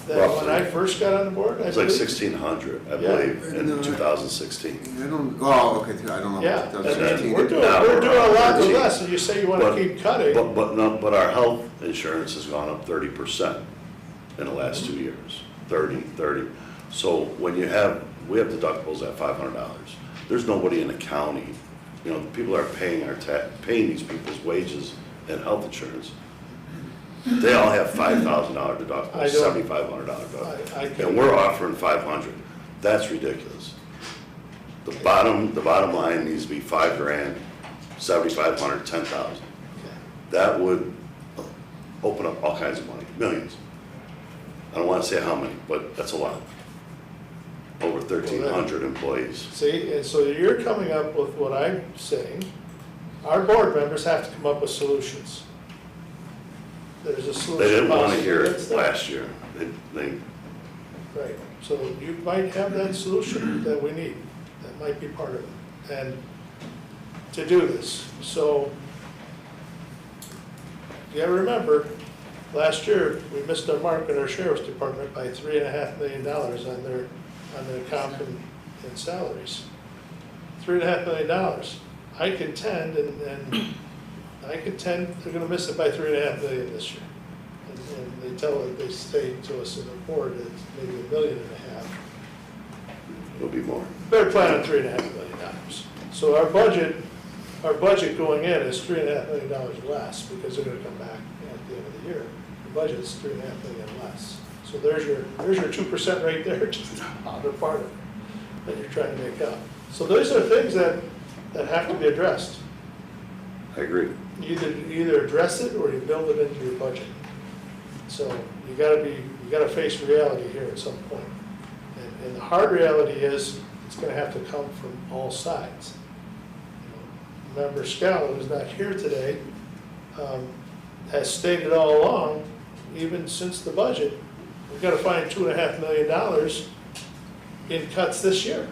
than when I first got on the board. it's like 1,600, I believe, in 2016. I don't, oh, okay, I don't know. Yeah, about I mean, 2016. we're doing Now a we're lot on with 13. less, and you say you wanna keep cutting. But our health insurance has gone up 30% in the last 2 years, 30. So when we have deductibles at $500. There's nobody in the county, you know, people are paying paying these people's wages and health insurance. They all have $5,000 I deductibles, don't- $7,500 deductibles. I And we're offering 500. That's ridiculous. The bottom line needs to be $5,000, 7,500, 10,000. That would open up all kinds of money, millions. I don't want to say how many, but that's a lot. Over 1,300 employees. See, and so you're coming up with what I'm saying. Our board members have to come up with solutions. There's a solution. They didn't want to possible hear that's it there. last year. They, Right, so you might have that solution that we need, that might be part of it, and to do this. So, you gotta remember, last year, we missed our mark in our sheriff's department by $3.5 million on their comp and salaries. $3.5 million. I contend, and I contend they're gonna miss it by $3.5 million this year. And they say to us in the board, it's maybe $1.5 million. it'll be more. Better plan on $3.5 million. So our budget going in is $3.5 million less, because they're gonna come back at the end of the year. The budget's $3.5 million less. So So there's your 2% right there, just another part of it that you're trying to make up. So those are things that have to be addressed. I agree. You either address it or you build it into your budget. So you gotta face reality here at some point. And the hard reality is, it's gonna have to come from all sides. You know, Member Scala, who's not here today, has stated all along, even since the budget, we've gotta find $2.5 million in cuts this year.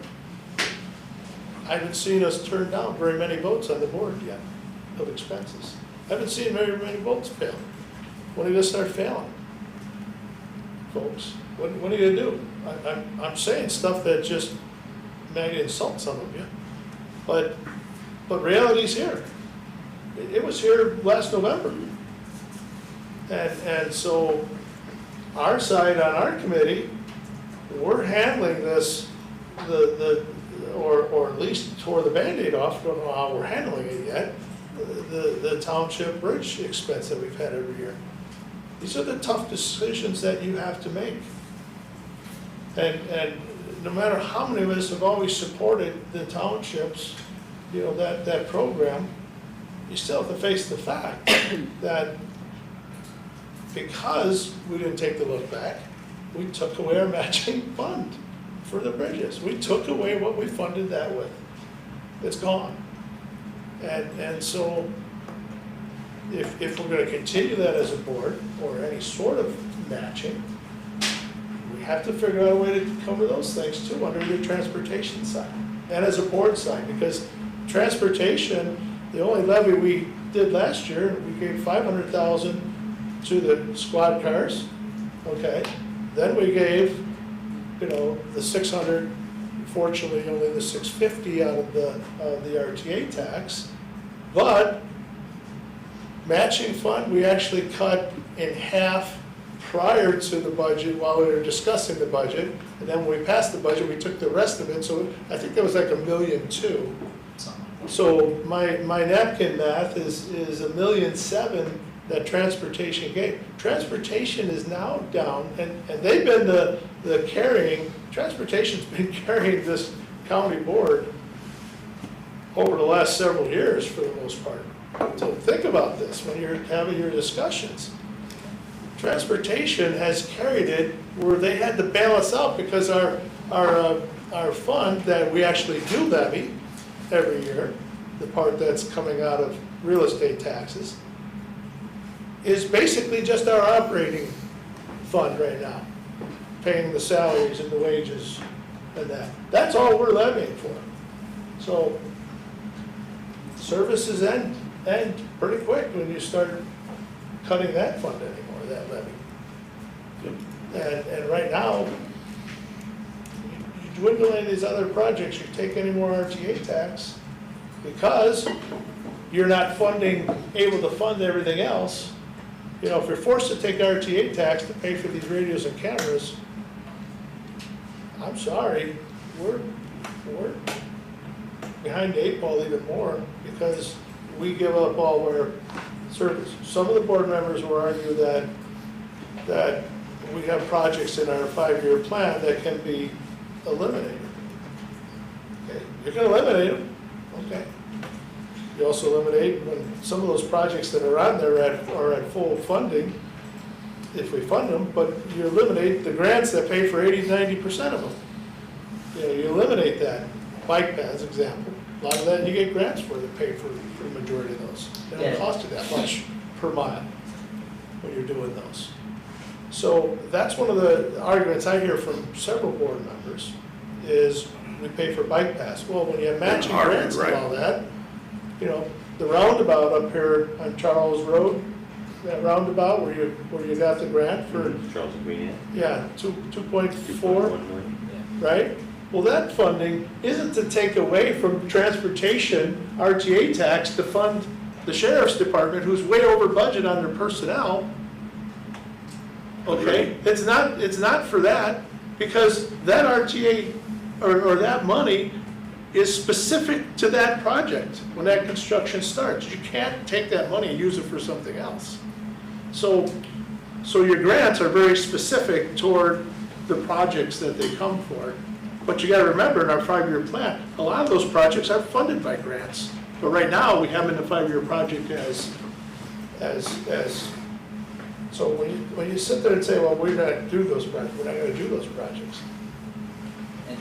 I haven't seen us turn down very many votes on the board yet of expenses. I haven't seen very many votes fail. When are you gonna start failing? Folks, what are you gonna do? I'm saying stuff that just may insult some of you, but reality's here. It was here last November. And so our side on our committee, we're handling this, or at least tore the Band-Aid off, don't know how we're handling it yet, the township bridge expense that we've had every year. These are the tough decisions that you have to make. And no matter how many of us have always supported the townships, you know, that program, you still have to face the fact that because we didn't take the look back, we took away our matching fund for the bridges. We took away what we funded that with. It's gone. And so if we're gonna continue that as a board, or any sort of matching, we have to figure out a way to cover those things too, under the transportation side, and as a board side, because transportation, the only levy we did last year, we gave $500,000 to the squad cars, okay? Then we gave, you know, the 600, fortunately only the 650 out of the RTA tax, but matching fund, we actually cut in half prior to the budget while we were discussing the budget, and then when we passed the budget, we took the rest of it, so I think that was like $1.2 million. So my napkin math is $1.7 million that transportation gave. Transportation is now down, and they've been the carrying, transportation's been carrying this county board over the last several years for the most part. So think about this when you're having your discussions. Transportation has carried it where they had to balance out because our fund that we actually do levy every year, the part that's coming out of real estate taxes, is basically just our operating fund right now, paying the salaries and the wages and that. That's all we're levying for. So services end pretty quick when you start cutting that fund anymore, that levy. And right now, you dwindle any of these other projects, you take any more RTA tax, because you're not able to fund everything else. You know, if you're forced to take RTA tax to pay for these radios and cameras, I'm sorry, we're behind the 8 ball even more, because we give up all our service. Some of the board members will argue that we have projects in our 5-year plan that can be eliminated. Okay, you can eliminate them, okay. You also eliminate when some of those projects that are on there are at full funding, if we fund them, but you eliminate the grants that pay for 80–90% of them. You know, you eliminate that. Bike paths, example. A lot of that you get grants for that pay for the majority of those. They don't cost you that much per mile when you're doing those. So that's one of the arguments I hear from several board members is we pay for bike paths. Well, when you have matching grants and all that, you know, the roundabout up here on Charles Road, that roundabout where you got the grant for Charles Green. yeah, 2.4, right? Well, that funding isn't to take away from transportation RTA tax to fund the sheriff's department, who's way over budget on their personnel. Okay, it's not for that, because that RTA or that money is specific to that project when that construction starts. You can't take that money and use it for something else. So So your grants are very specific toward the projects that they come for. But you gotta remember, in our 5-year plan, a lot of those projects are funded by grants. But right now, we have in the 5-year project so when you sit there and say, well, we're not gonna do those projects, we're not gonna do those projects.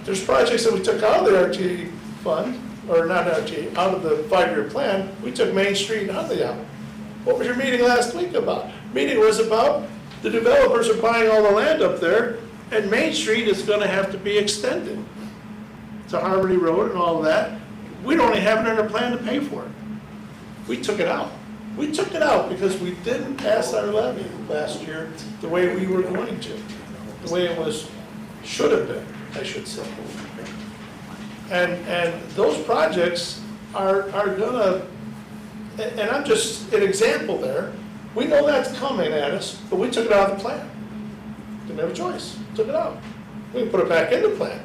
There's projects that we took out of the RT fund, or not RT, out of the 5-year plan. We took Main Street out of the out. What was your meeting last week about? Meeting was about the developers are buying all the land up there, and Main Street is gonna have to be extended to Harmony Road and all of that. We don't even have it in our plan to pay for it. We took it out. We took it out because we didn't pass our levy last year the way we were going to, the way it was, should have been, I should say. And those projects are gonna, and I'm just an example there. We know that's coming at us, but we took it out of the plan. Didn't have a choice, took it out. We can put it back in the plan.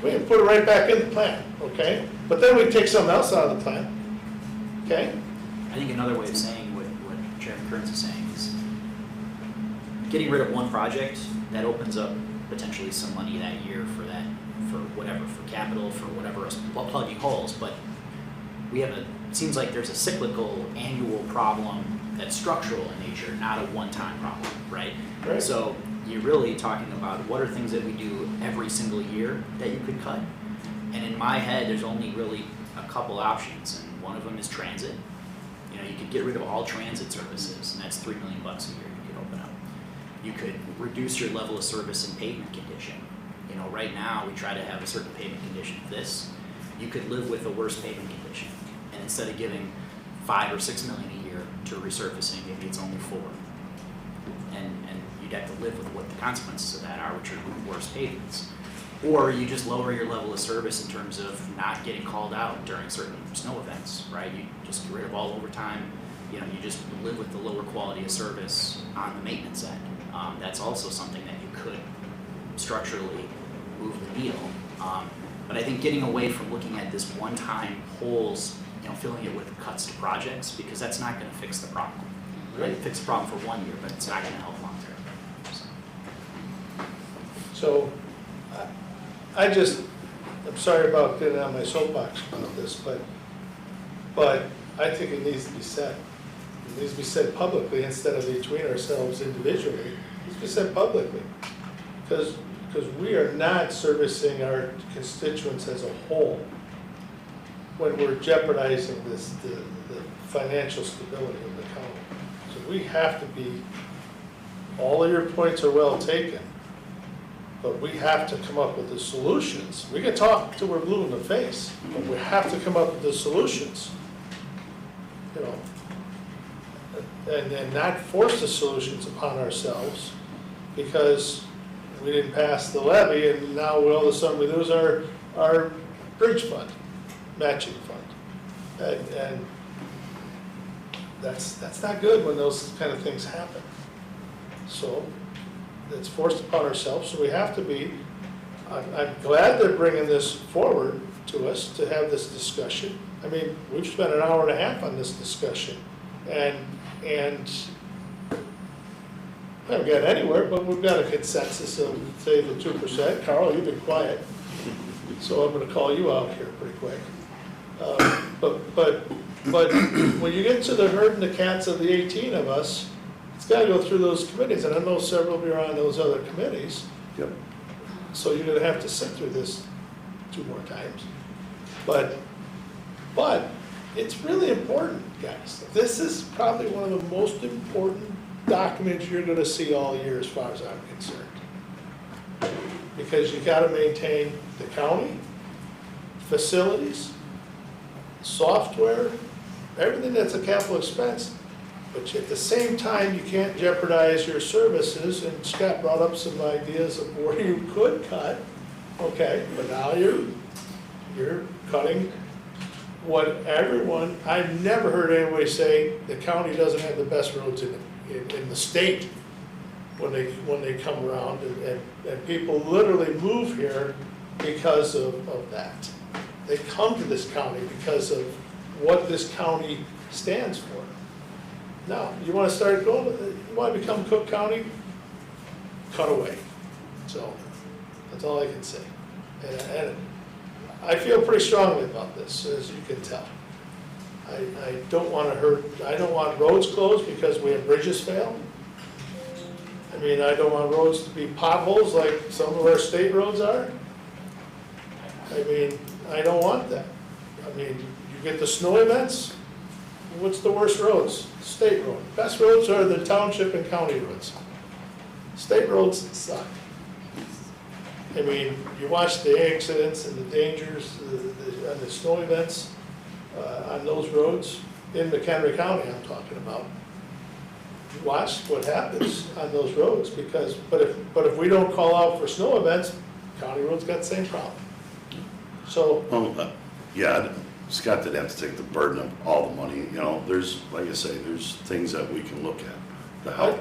We can put it right back in the plan, okay? But then we take something else out of the plan, okay? I think another way of saying what Chairman Kearns is saying is getting rid of one project, that opens up potentially some money that year for that, for whatever, for capital, for whatever else, well, plugging holes, but we have it seems like there's a cyclical annual problem that's structural in nature, not a one-time problem, right? Right. So you're really talking about what are things that we do every single year that you could cut? And in my head, there's only really a couple options, and one of them is transit. You know, you could get rid of all transit services, and that's $3 million a year you could open up. You could reduce your level of service and pavement condition. You know, right now, we try to have a certain pavement condition of this. You could live with a worse pavement condition, and instead of giving $5 or $6 million a year to resurfacing, maybe it's only $4. And you'd have to live with what the consequences of that are, which are worse pavements. Or you just lower your level of service in terms of not getting called out during certain snow events, right? You just get rid of all overtime. You know, you just live with the lower quality of service on the maintenance end. That's also something that you could structurally move the needle. But I think getting away from looking at this one-time holes, you know, filling it with cuts to projects, because that's not going to fix the problem. Right? It fix the problem for 1 year, but it's not going to help long term. So, I'm sorry about getting on my soapbox about this, but I think it needs to be said. It needs to be said publicly instead of between ourselves individually. It needs to be said publicly. Because we are not servicing our constituents as a whole when we're jeopardizing the financial stability of the county. So we have to be, all of your points are well taken, but we have to come up with the solutions. We can talk till we're blue in the face, but we have to come up with the solutions. You know, and not force the solutions upon ourselves because we didn't pass the levy and now all of a sudden we lose our bridge fund, matching fund. And that's not good when those kind of things happen. So it's forced upon ourselves, so we have to be, I'm glad they're bringing this forward to us to have this discussion. I mean, we've spent an hour and a half on this discussion, and we haven't got anywhere, but we've got a consensus of, say, the 2%. Carl, you've been quiet, so I'm gonna call you out here pretty quick. But when you get to the herd and the cats of the 18 of us, it's gotta go through those committees, and I know several of you are on those other committees. Yep. So you're gonna have to sit through this 2 more times. But it's really important, guys. This is probably one of the most important documents you're gonna see all year as far as I'm concerned. Because you gotta maintain the county, facilities, software, everything that's a capital expense. But at the same time, you can't jeopardize your services, and Scott brought up some ideas of where you could cut, okay, but now you're cutting what everyone, I've never heard anybody say the county doesn't have the best roads in the state when they come around, and people literally move here because of that. They come to this county because of what this county stands for. No, you wanna start going, you wanna become Cook County, cut away. So, that's all I can say. And I feel pretty strongly about this, as you can tell. I don't wanna hurt, I don't want roads closed because we have bridges fail. I mean, I don't want roads to be potholes like some of our state roads are. I mean, I don't want that. I mean, you get the snow events, what's the worst roads? State road. Best roads are the township and county roads. State roads suck. I mean, you watch the accidents and the dangers, and the snow events on those roads, in McHenry County I'm talking about. You watch what happens on those roads, because, but if we don't call out for snow events, county roads got the same problem. So, Yeah, Scott did have to take the burden of all the money, you know, there's, like I say, there's things that we can look at. The health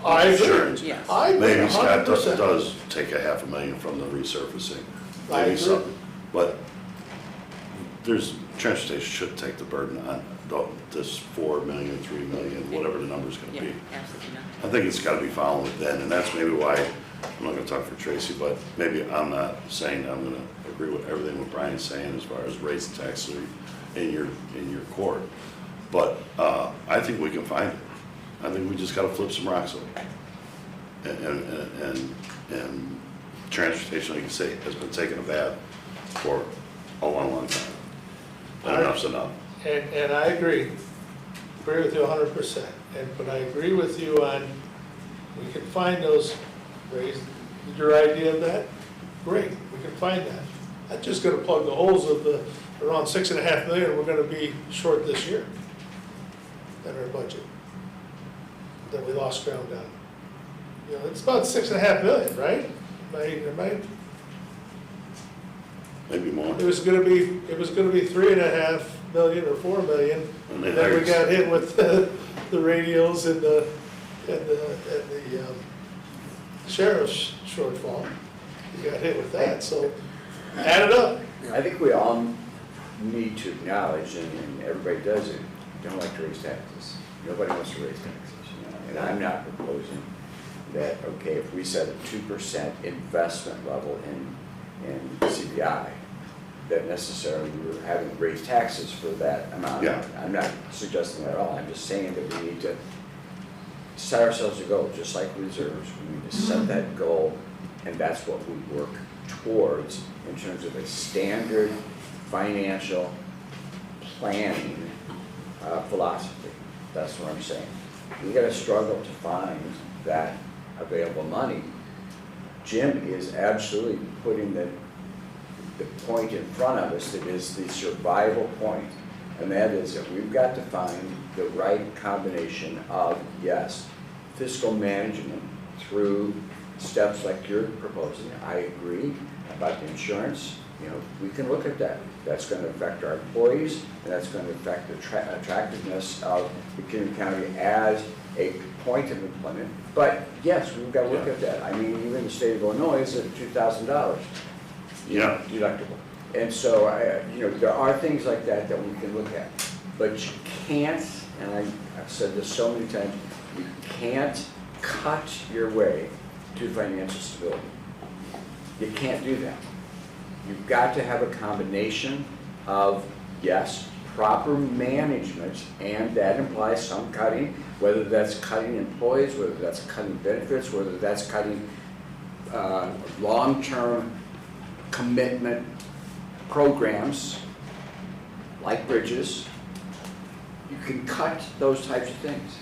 I agree. insurance. Yes. I agree Maybe Scott 100%. does take $500,000 from the resurfacing. I Maybe agree. something. But there's, transportation should take the burden on this $4 million, $3 million, whatever the number's gonna Yeah, be. absolutely not. I think it's gotta be following it then, and that's maybe why, I'm not gonna talk for Tracy, but maybe I'm not saying I'm gonna agree with everything what Brian's saying as far as raising taxes in your court. But, I think we can find it. I think we just gotta flip some rocks over. And transportation, like you say, has been taking a bath for a long, long time. And enough's enough. And I agree with you 100%, but I agree with you on, we can find those, raise, your idea of that, great, we can find that. That's just gonna plug the holes of the, around $6.5 million we're gonna be short this year in our budget, that we lost ground on. You know, it's about $6.5 million, right? Am I, Maybe more. it was gonna be $3.5 million or $4 million. And And then we got hit with the radios and the sheriff's shortfall. We got hit with that, so add it up. I think we all need to acknowledge, and everybody does it, don't like to raise taxes. Nobody wants to raise taxes, you know, and I'm not proposing that, okay, if we set a 2% investment level in CPI, that necessarily we're having to raise taxes for that amount. Yeah. I'm not suggesting that at all, I'm just saying that we need to set ourselves a goal, just like reserves, we need to set that goal, and that's what we work towards in terms of a standard financial planning philosophy. That's what I'm saying. We gotta struggle to find that available money. Jim is absolutely putting the point in front of us that is the survival point, and that is that we've got to find the right combination of, yes, fiscal management through steps like you're proposing. I agree about the insurance, you know, we can look at that. That's going to affect our employees, and that's going to affect the attractiveness of McHenry County as a point of employment. But yes, we've got to look at that. I mean, even the state of Illinois is at $2,000 Yeah. deductible. And so, you know, there are things like that that we can look at. But you can't, and I've said this so many times, you can't cut your way to financial stability. You can't do that. You've got to have a combination of, yes, proper management, and that implies some cutting, whether that's cutting employees, whether that's cutting benefits, whether that's cutting long-term commitment programs like bridges. You can cut those types of things,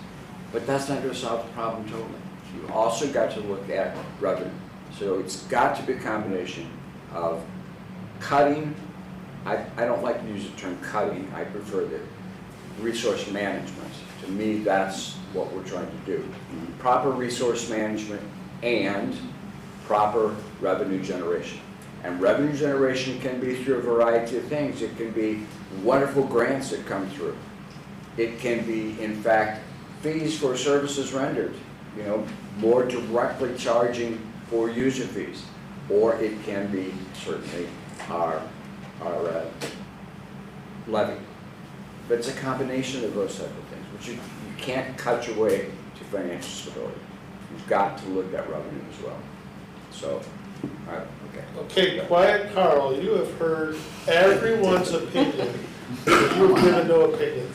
but that's not going to solve the problem totally. You also got to look at revenue. So it's got to be a combination of cutting. I don't like to use the term cutting. I prefer the resource management. To me, that's what we're trying to do. Proper resource management and proper revenue generation. And revenue generation can be through a variety of things. It can be wonderful grants that come through. It can be, in fact, fees for services rendered, you know, more directly charging for user fees. Or it can be certainly our levy. But it's a combination of those type of things, which you can't cut your way to financial stability. You've got to look at revenue as well. So, okay. Okay, quiet Carl, you have heard everyone's opinion, but you've given no opinion.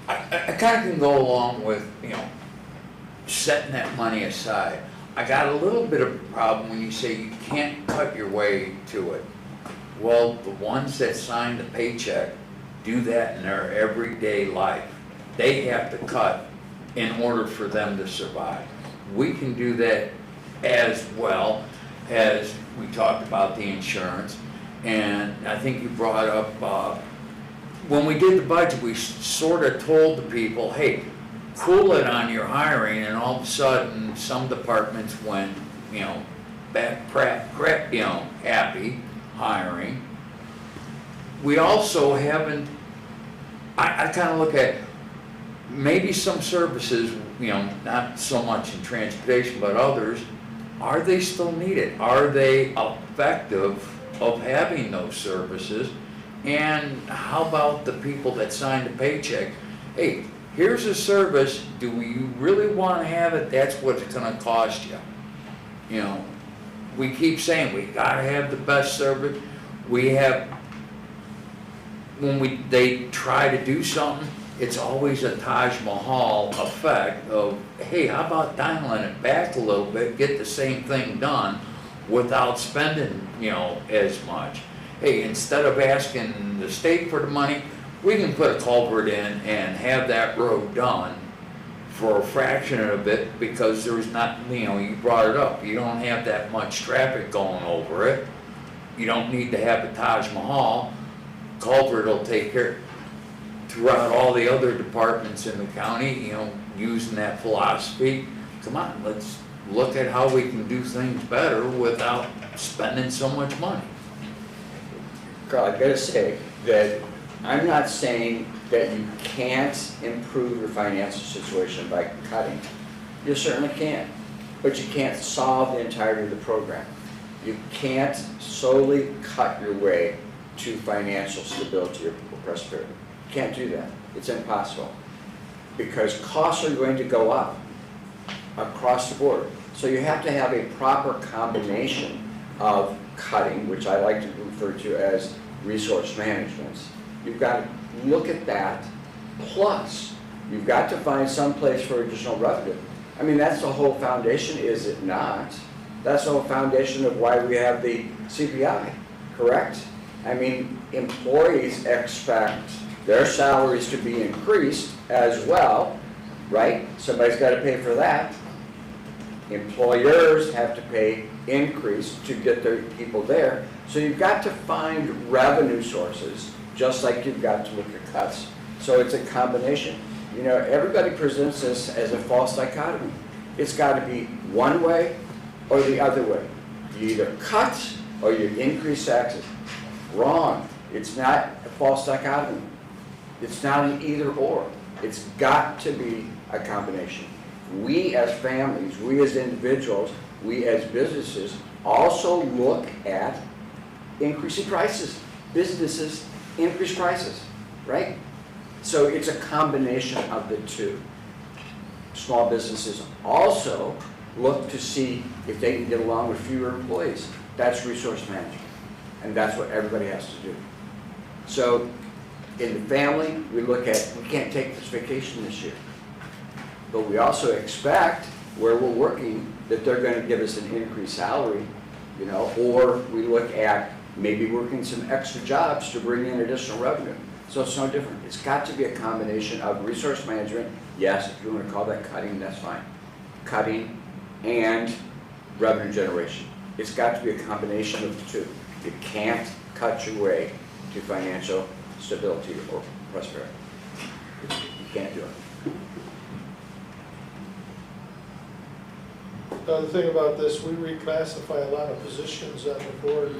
I kind of can go along with, setting that money aside. I got a little bit of a problem when you say you can't cut your way to it. Well, the ones that sign the paycheck do that in their everyday life. They have to cut in order for them to survive. We can do that as well as we talked about the insurance. And I think you brought up, when we did the budget, we sort of told the people, hey, cool it on your hiring, and all of a sudden, some departments went, back happy hiring. We also haven't, I kind of look at maybe some services, not so much in transportation, but others, are they still needed? Are they effective of having those services? And how about the people that signed the paycheck? Hey, here's a service, do you really want to have it? That's what it's going to cost you. We keep saying we got to have the best service. We have, when they try to do something, it's always a Taj Mahal effect of, hey, how about dialing it back a little bit, get the same thing done without spending, as much. Hey, instead of asking the state for the money, we can put a culvert in and have that road done for a fraction of it, because there's not, you brought it up, you don't have that much traffic going over it. You don't need to have a Taj Mahal. Culvert will take care. Throughout all the other departments in the county, using that philosophy, come on, let's look at how we can do things better without spending so much money. Carl, I've got to say that I'm not saying that you can't improve your financial situation by cutting. You certainly can, but you can't solve the entirety of the program. You can't solely cut your way to financial stability or prosperity. You can't do that. It's impossible. Because costs are going to go up across the board. So you have to have a proper combination of cutting, which I like to refer to as resource management. You've got to look at that, plus you've got to find some place for additional revenue. I mean, that's the whole foundation, is it not? That's the whole foundation of why we have the CPI, correct? I mean, employees expect their salaries to be increased as well, right? Somebody's got to pay for that. Employers have to pay increase to get their people there. So you've got to find revenue sources, just like you've got to look at cuts. So it's a combination. Everybody presents this as a false dichotomy. It's got to be one way or the other way. You either cut or you increase taxes. Wrong. It's not a false dichotomy. It's not an either or. It's got to be a combination. We as families, we as individuals, we as businesses also look at increasing prices. Businesses increase prices, right? So it's a combination of the two. Small businesses also look to see if they can get along with fewer employees. That's resource management, and that's what everybody has to do. So in the family, we look at, we can't take this vacation this year, but we also expect where we're working that they're going to give us an increased salary, or we look at maybe working some extra jobs to bring in additional revenue. So it's no different. It's got to be a combination of resource management. Yes, if you want to call that cutting, that's fine. Cutting and revenue generation. It's got to be a combination of the two. You can't cut your way to financial stability or prosperity. You can't do it. Now, the thing about this, we reclassify a lot of positions on the board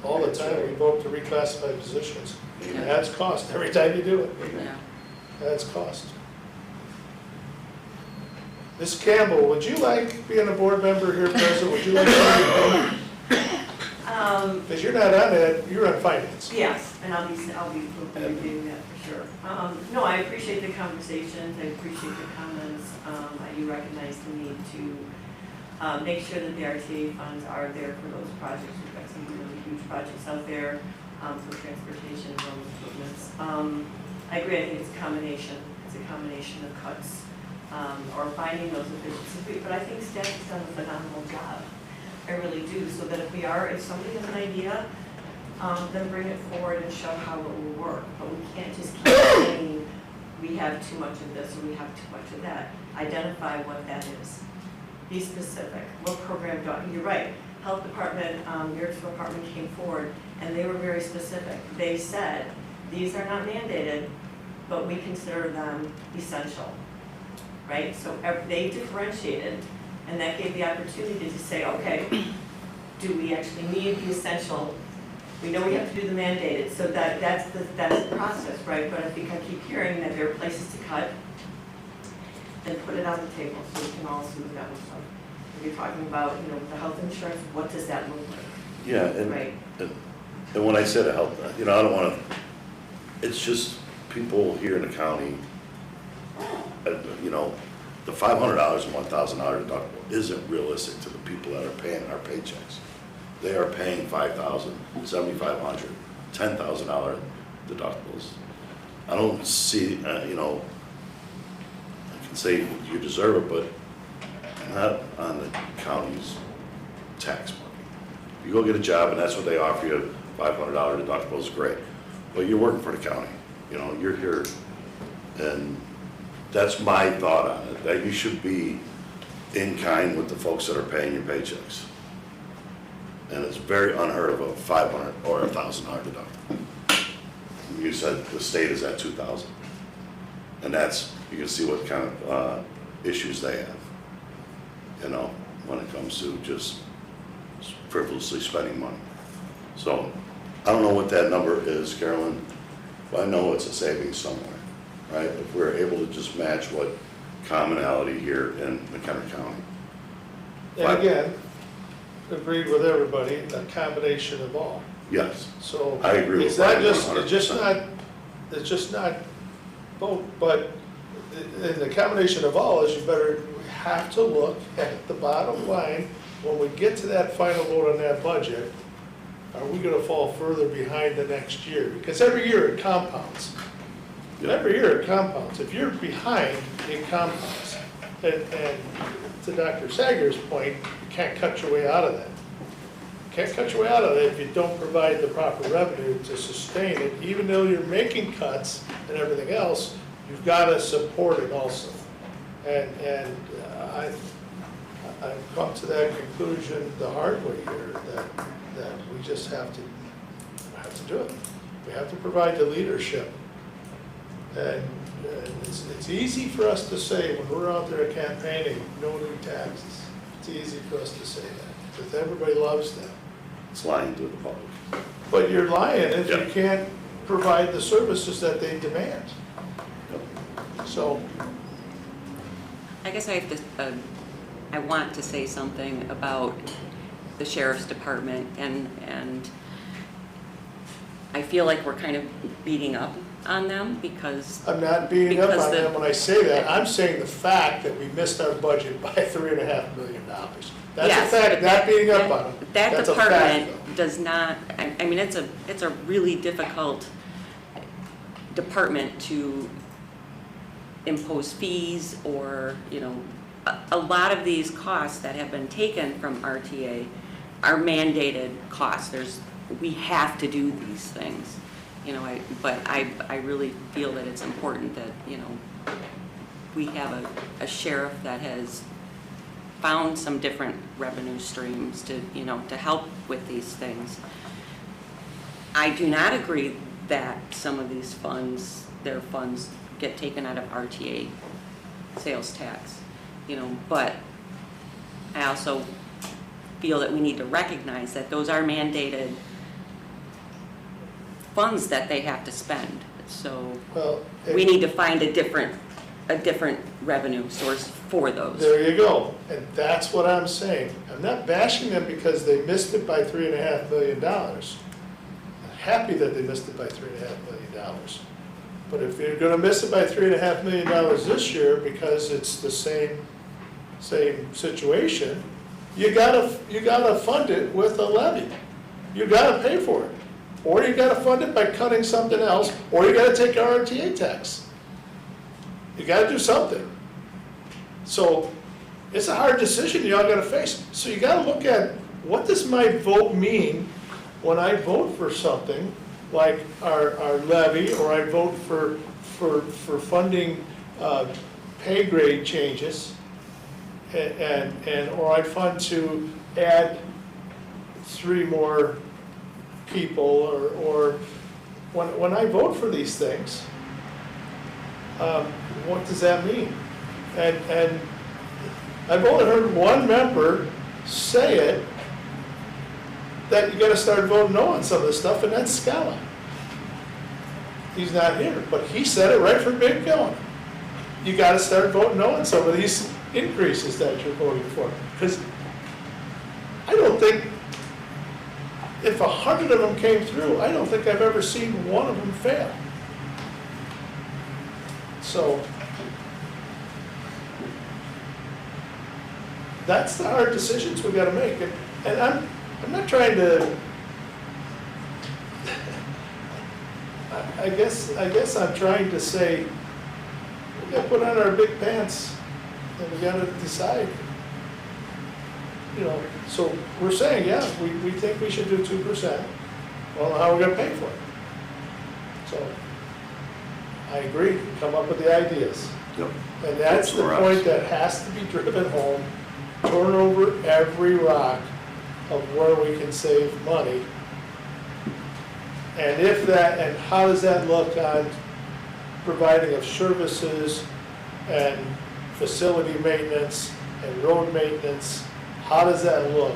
all the time. We vote to reclassify positions. It adds cost every time you do it. Yeah. Adds cost. Ms. Campbell, would you like, being a board member here present, would you like to? Because you're not on that, you're on finance. Yes, and I'll be reviewing that for sure. No, I appreciate the conversations, I appreciate the comments. I do recognize the need to make sure that the RTA funds are there for those projects. We've got some really huge projects out there for transportation and road improvements. I agree, I think it's a combination of cuts or finding those efficiencies. But I think staff has done a phenomenal job. I really do, so that if somebody has an idea, then bring it forward and show how it will work. But we can't just keep saying, we have too much of this or we have too much of that. Identify what that is. Be specific. What program you're right. Health department, your department came forward and they were very specific. They said, these are not mandated, but we consider them essential, right? So they differentiated. And that gave the opportunity to say, okay, do we actually need the essential? We know we have to do the mandated, so that's the process, right? But I think I keep hearing that there are places to cut and put it on the table so we can all see what that looks like. If you're talking about, the health insurance, what does that look like? Yeah, Right. and when I said health, I don't want to, it's just people here in the county, the $500 and $1,000 deductible isn't realistic to the people that are paying our paychecks. They are paying $5,000, $7,500, $10,000 deductibles. I don't see, I can say you deserve it, but not on the county's tax money. You go get a job and that's what they offer you, $500 deductible is great. But you're working for the county, you're here, and that's my thought on it, that you should be in kind with the folks that are paying your paychecks. And it's very unheard of a $500 or $1,000 deductible. You said the state is at $2,000. And you can see what kind of issues they have, when it comes to just frivolously spending money. So, I don't know what that number is, Carolyn, but I know it's a savings somewhere. Right, if we're able to just match what commonality here in McHenry County. And again, agreed with everybody, a combination of all. Yes, So I agree with it's not Brian just, 100%. it's just not both, but the combination of all is you have to look at the bottom line. When we get to that final vote on that budget, are we gonna fall further behind the next year? Because every year it compounds. Yeah. Every year it compounds. If you're behind, it compounds. And to Dr. Sager's point, you can't cut your way out of that. You can't cut your way out of that if you don't provide the proper revenue to sustain it. Even though you're making cuts and everything else, you've got to support it also. And I've come to that conclusion the hard way here, that we just have to do it. We have to provide the leadership. And it's easy for us to say when we're out there campaigning, no new taxes. It's easy for us to say that, because everybody loves them. It's lying to the public. But you're lying if Yeah. you can't provide the services that they demand. So, I guess I have to, I want to say something about the sheriff's department, and I feel like we're kind of beating up on them because. I'm not beating up because on the- them when I say that. I'm saying the fact that we missed our budget by $3.5 million. That's a Yes, fact, but not beating up on them. That That's a fact, department does not, I mean, it's a really difficult department to impose fees or, a lot of these costs that have been taken from RTA are mandated costs. We have to do these things, but I really feel that it's important that, we have a sheriff that has found some different revenue streams to, to help with these things. I do not agree that some of these funds, their funds, get taken out of RTA sales tax, but I also feel that we need to recognize that those are mandated funds that they have to spend. So Well, we need to find a different revenue source for those. There you go, and that's what I'm saying. I'm not bashing them because they missed it by $3.5 million. I'm happy that they missed it by $3.5 million. But if you're gonna miss it by $3.5 million this year because it's the same situation, you gotta fund it with a levy. You gotta pay for it. Or you gotta fund it by cutting something else, or you gotta take RTA tax. You gotta do something. So it's a hard decision you all gotta face. So you gotta look at, what does my vote mean when I vote for something like our levy, or I vote for funding pay grade changes, or I fund to add 3 more people, or when I vote for these things, what does that mean? And I've only heard one member say it, that you gotta start voting no on some of this stuff, and that's Scala. He's not here, but he said it right from big going. You gotta start voting no on some of these increases that you're voting for. Because I don't think, if 100 of them came through, I don't think I've ever seen one of them fail. So, that's the hard decisions we gotta make. And I'm not trying to, I guess I'm trying to say, we gotta put on our big pants and we gotta decide. You know, so we're saying, yeah, we think we should do 2%. Well, how are we gonna pay for it? So, I agree, come up with the ideas. Yep. And that's the point that has to be driven home, turn over every rock of where we can save money. And if that, and how does that look on providing of services and facility maintenance and road maintenance? How does that look,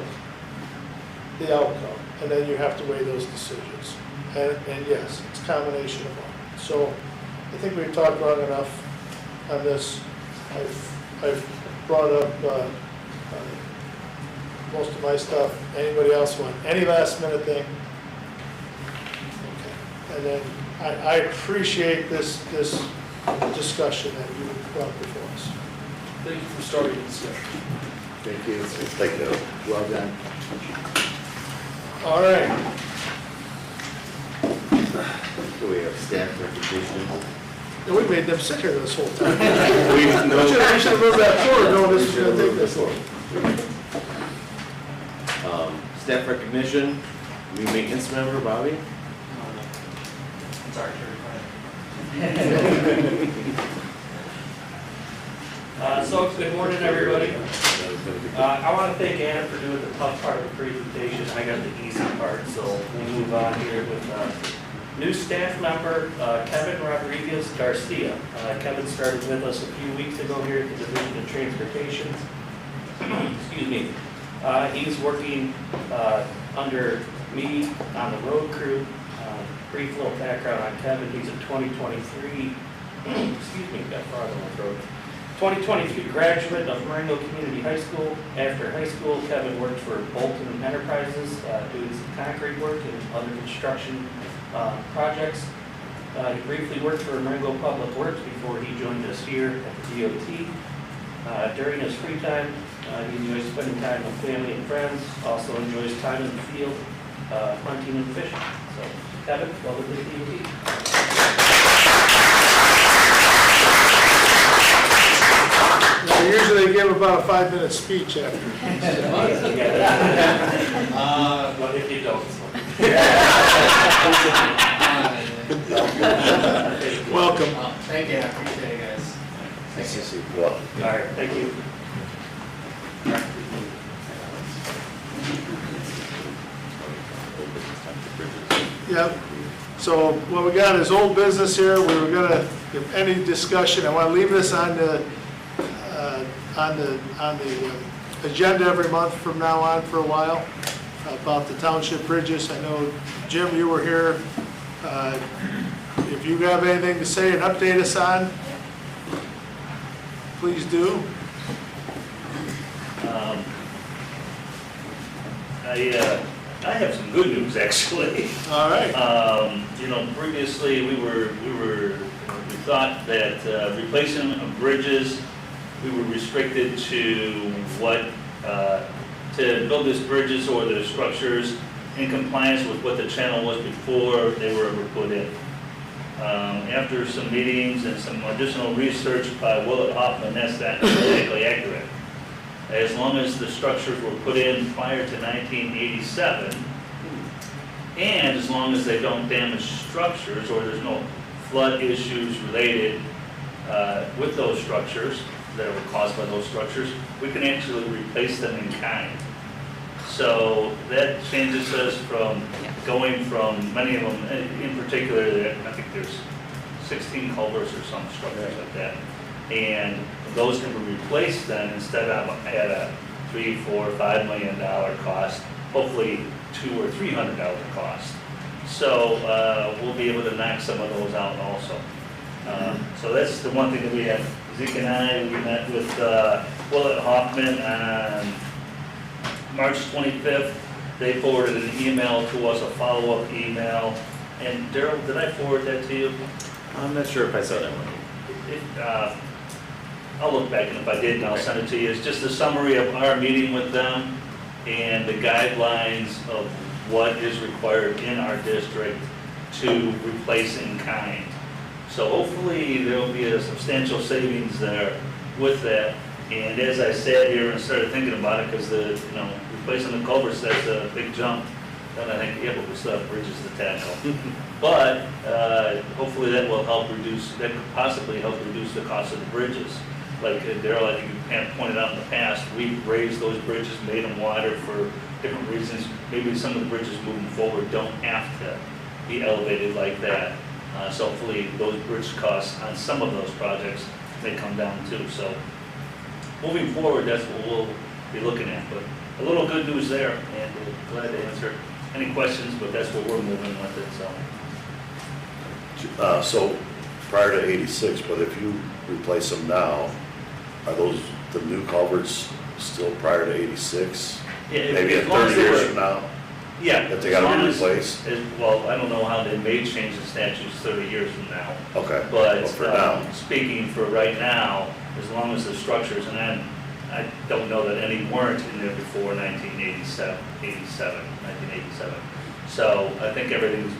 the outcome? And then you have to weigh those decisions. And yes, it's a combination of all. So I think we've talked long enough on this. I've brought up most of my stuff. Anybody else want any last minute thing? Okay. And then I appreciate this discussion that you brought before us. Thank you for starting the discussion. Thank you. Thank you. Well done. All right. Do we have staff recognition? And we made them sit here this whole time. We We should have moved that forward, no, this is gonna take this long. Staff recognition, new maintenance member, Bobby? Sorry, So, good morning, everybody. I want to thank Anna for doing the tough part of the presentation. I got the easy part, so we'll move on here with new staff member, Kevin Rodriguez Garcia. Kevin started with us a few weeks ago here at the Division of Transportation. Excuse me. He's working under me on the road crew. Brief little background on Kevin. He's a 2023, excuse me, got farther on the road. 2023 graduate of Marengo Community High School. After high school, Kevin worked for Bolton Enterprises, doing some concrete work and other construction projects. He briefly worked for Marengo Public Works before he joined us here at the DOT. During his free time, he enjoys spending time with family and friends, also enjoys time in the field, hunting and fishing. So, Kevin, welcome to the DOT. I usually give about a 5-minute speech after. What if you don't? Welcome. Thank you, I appreciate it, guys. Nice to see you. Well, All right, thank you. Yep. So what we got is old business here. We were gonna, if any discussion, I want to leave this on the agenda every month from now on for a while about the township bridges. I know, Jim, you were here. If you have anything to say and update us on, please do. I have some good news, actually. All right. You know, previously, we thought that replacing of bridges, we were restricted to what, to build these bridges or the structures in compliance with what the channel was before they were ever put in. After some meetings and some additional research by Willett Hoffman, that's not exactly accurate. As long as the structures were put in prior to 1987, and as long as they don't damage structures or there's no flood issues related with those structures that were caused by those structures, we can actually replace them in kind. So that changes us from going from many of them, in particular, I think there's 16 culverts or some structures like that. And those can be replaced then instead of at a $3, $4, $5 million cost, hopefully $200 or $300 cost. So we'll be able to knock some of those out also. So that's the one thing that we have. Zeke and I, we met with Willett Hoffman on March 25th. They forwarded an email to us, a follow-up email. And Daryl, did I forward that to you? I'm not sure if I saw that one. I'll look back, and if I did, I'll send it to you. It's just a summary of our meeting with them and the guidelines of what is required in our district to replace in kind. So hopefully there'll be a substantial savings there with that. And as I sat here and started thinking about it, because replacing the culverts, that's a big jump. Then I think, yeah, but we still have bridges to tackle. But hopefully that will help reduce, that could possibly help reduce the cost of the bridges. Like Daryl, I think you kind of pointed out in the past, we've raised those bridges, made them wider for different reasons. Maybe some of the bridges moving forward don't have to be elevated like that. So hopefully those bridge costs on some of those projects may come down too. So moving forward, that's what we'll be looking at. But a little good news there, and we're glad to answer any questions, but that's where we're moving with it, so. So prior to 86, but if you replace them now, are those the new culverts still prior to 86? Yeah, Maybe as in long as 30 they years were- from now, Yeah. that they as gotta long be as- replaced? Well, I don't know how they may change the statutes 30 years from now. Okay, But well, for now, speaking for right now, as long as the structures, and then I don't know that any weren't in there before 1987. So I think everything's,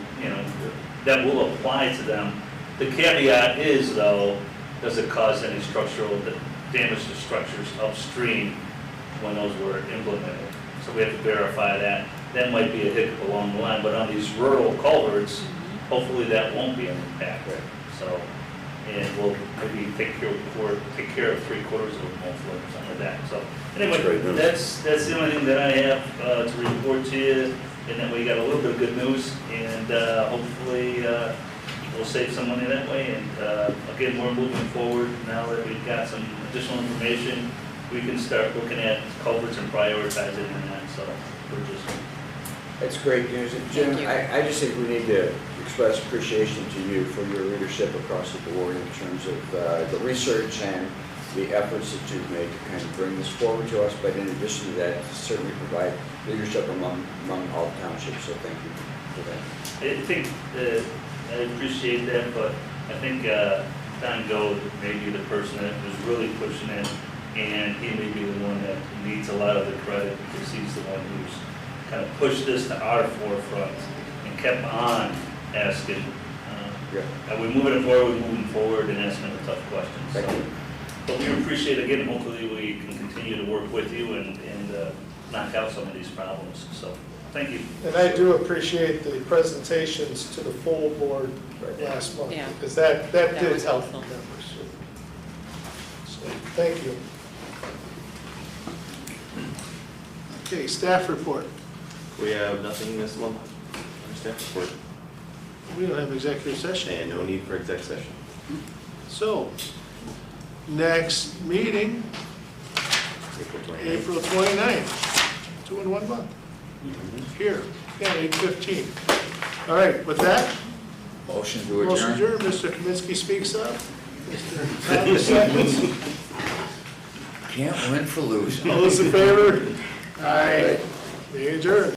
that will apply to them. The caveat is though, does it cause any structural damage to structures upstream when those were implemented? So we have to verify that. That might be a hiccup along the line, but on these rural culverts, hopefully that won't be an impact. So, and we'll maybe take care of 3/4 of them hopefully, or something like that. So That's great anyway, news. that's the only thing that I have to report to you. And then we got a little bit of good news, and hopefully we'll save some money that way. And again, we're moving forward now that we've got some additional information. We can start looking at culverts and prioritizing in that. So we're just. It's great news. And Jim, Thank you. I just think we need to express appreciation to you for your leadership across the board in terms of the research and the efforts that you've made to kind of bring this forward to us. But in addition to that, certainly provide leadership among all townships. So thank you for that. I think I appreciate that, but I think Don Gold may be the person that was really pushing it, and he may be the one that needs a lot of the credit because he's the one who's kind of pushed this to our forefront and kept on asking. Are we moving forward and asking the tough questions? Thank you. But we appreciate, again, hopefully we can continue to work with you and knock out some of these problems. So, thank you. And I do appreciate the presentations to the full board last month, Yeah. because that That did was help helpful. members. So, thank you. Okay, staff report. We have nothing this month. Staff report. We don't have executive session. And no need for exec session. So, next meeting, April 29th. April 29th, 2 in 1 month. Here, yeah, 8:15. All right, with that, Motion to motion adjourn. adjourned. Mr. Kaminsky speaks up. Mr. Thomas seconds. Can't win for losing. All those in favor? Aye. Meeting adjourned.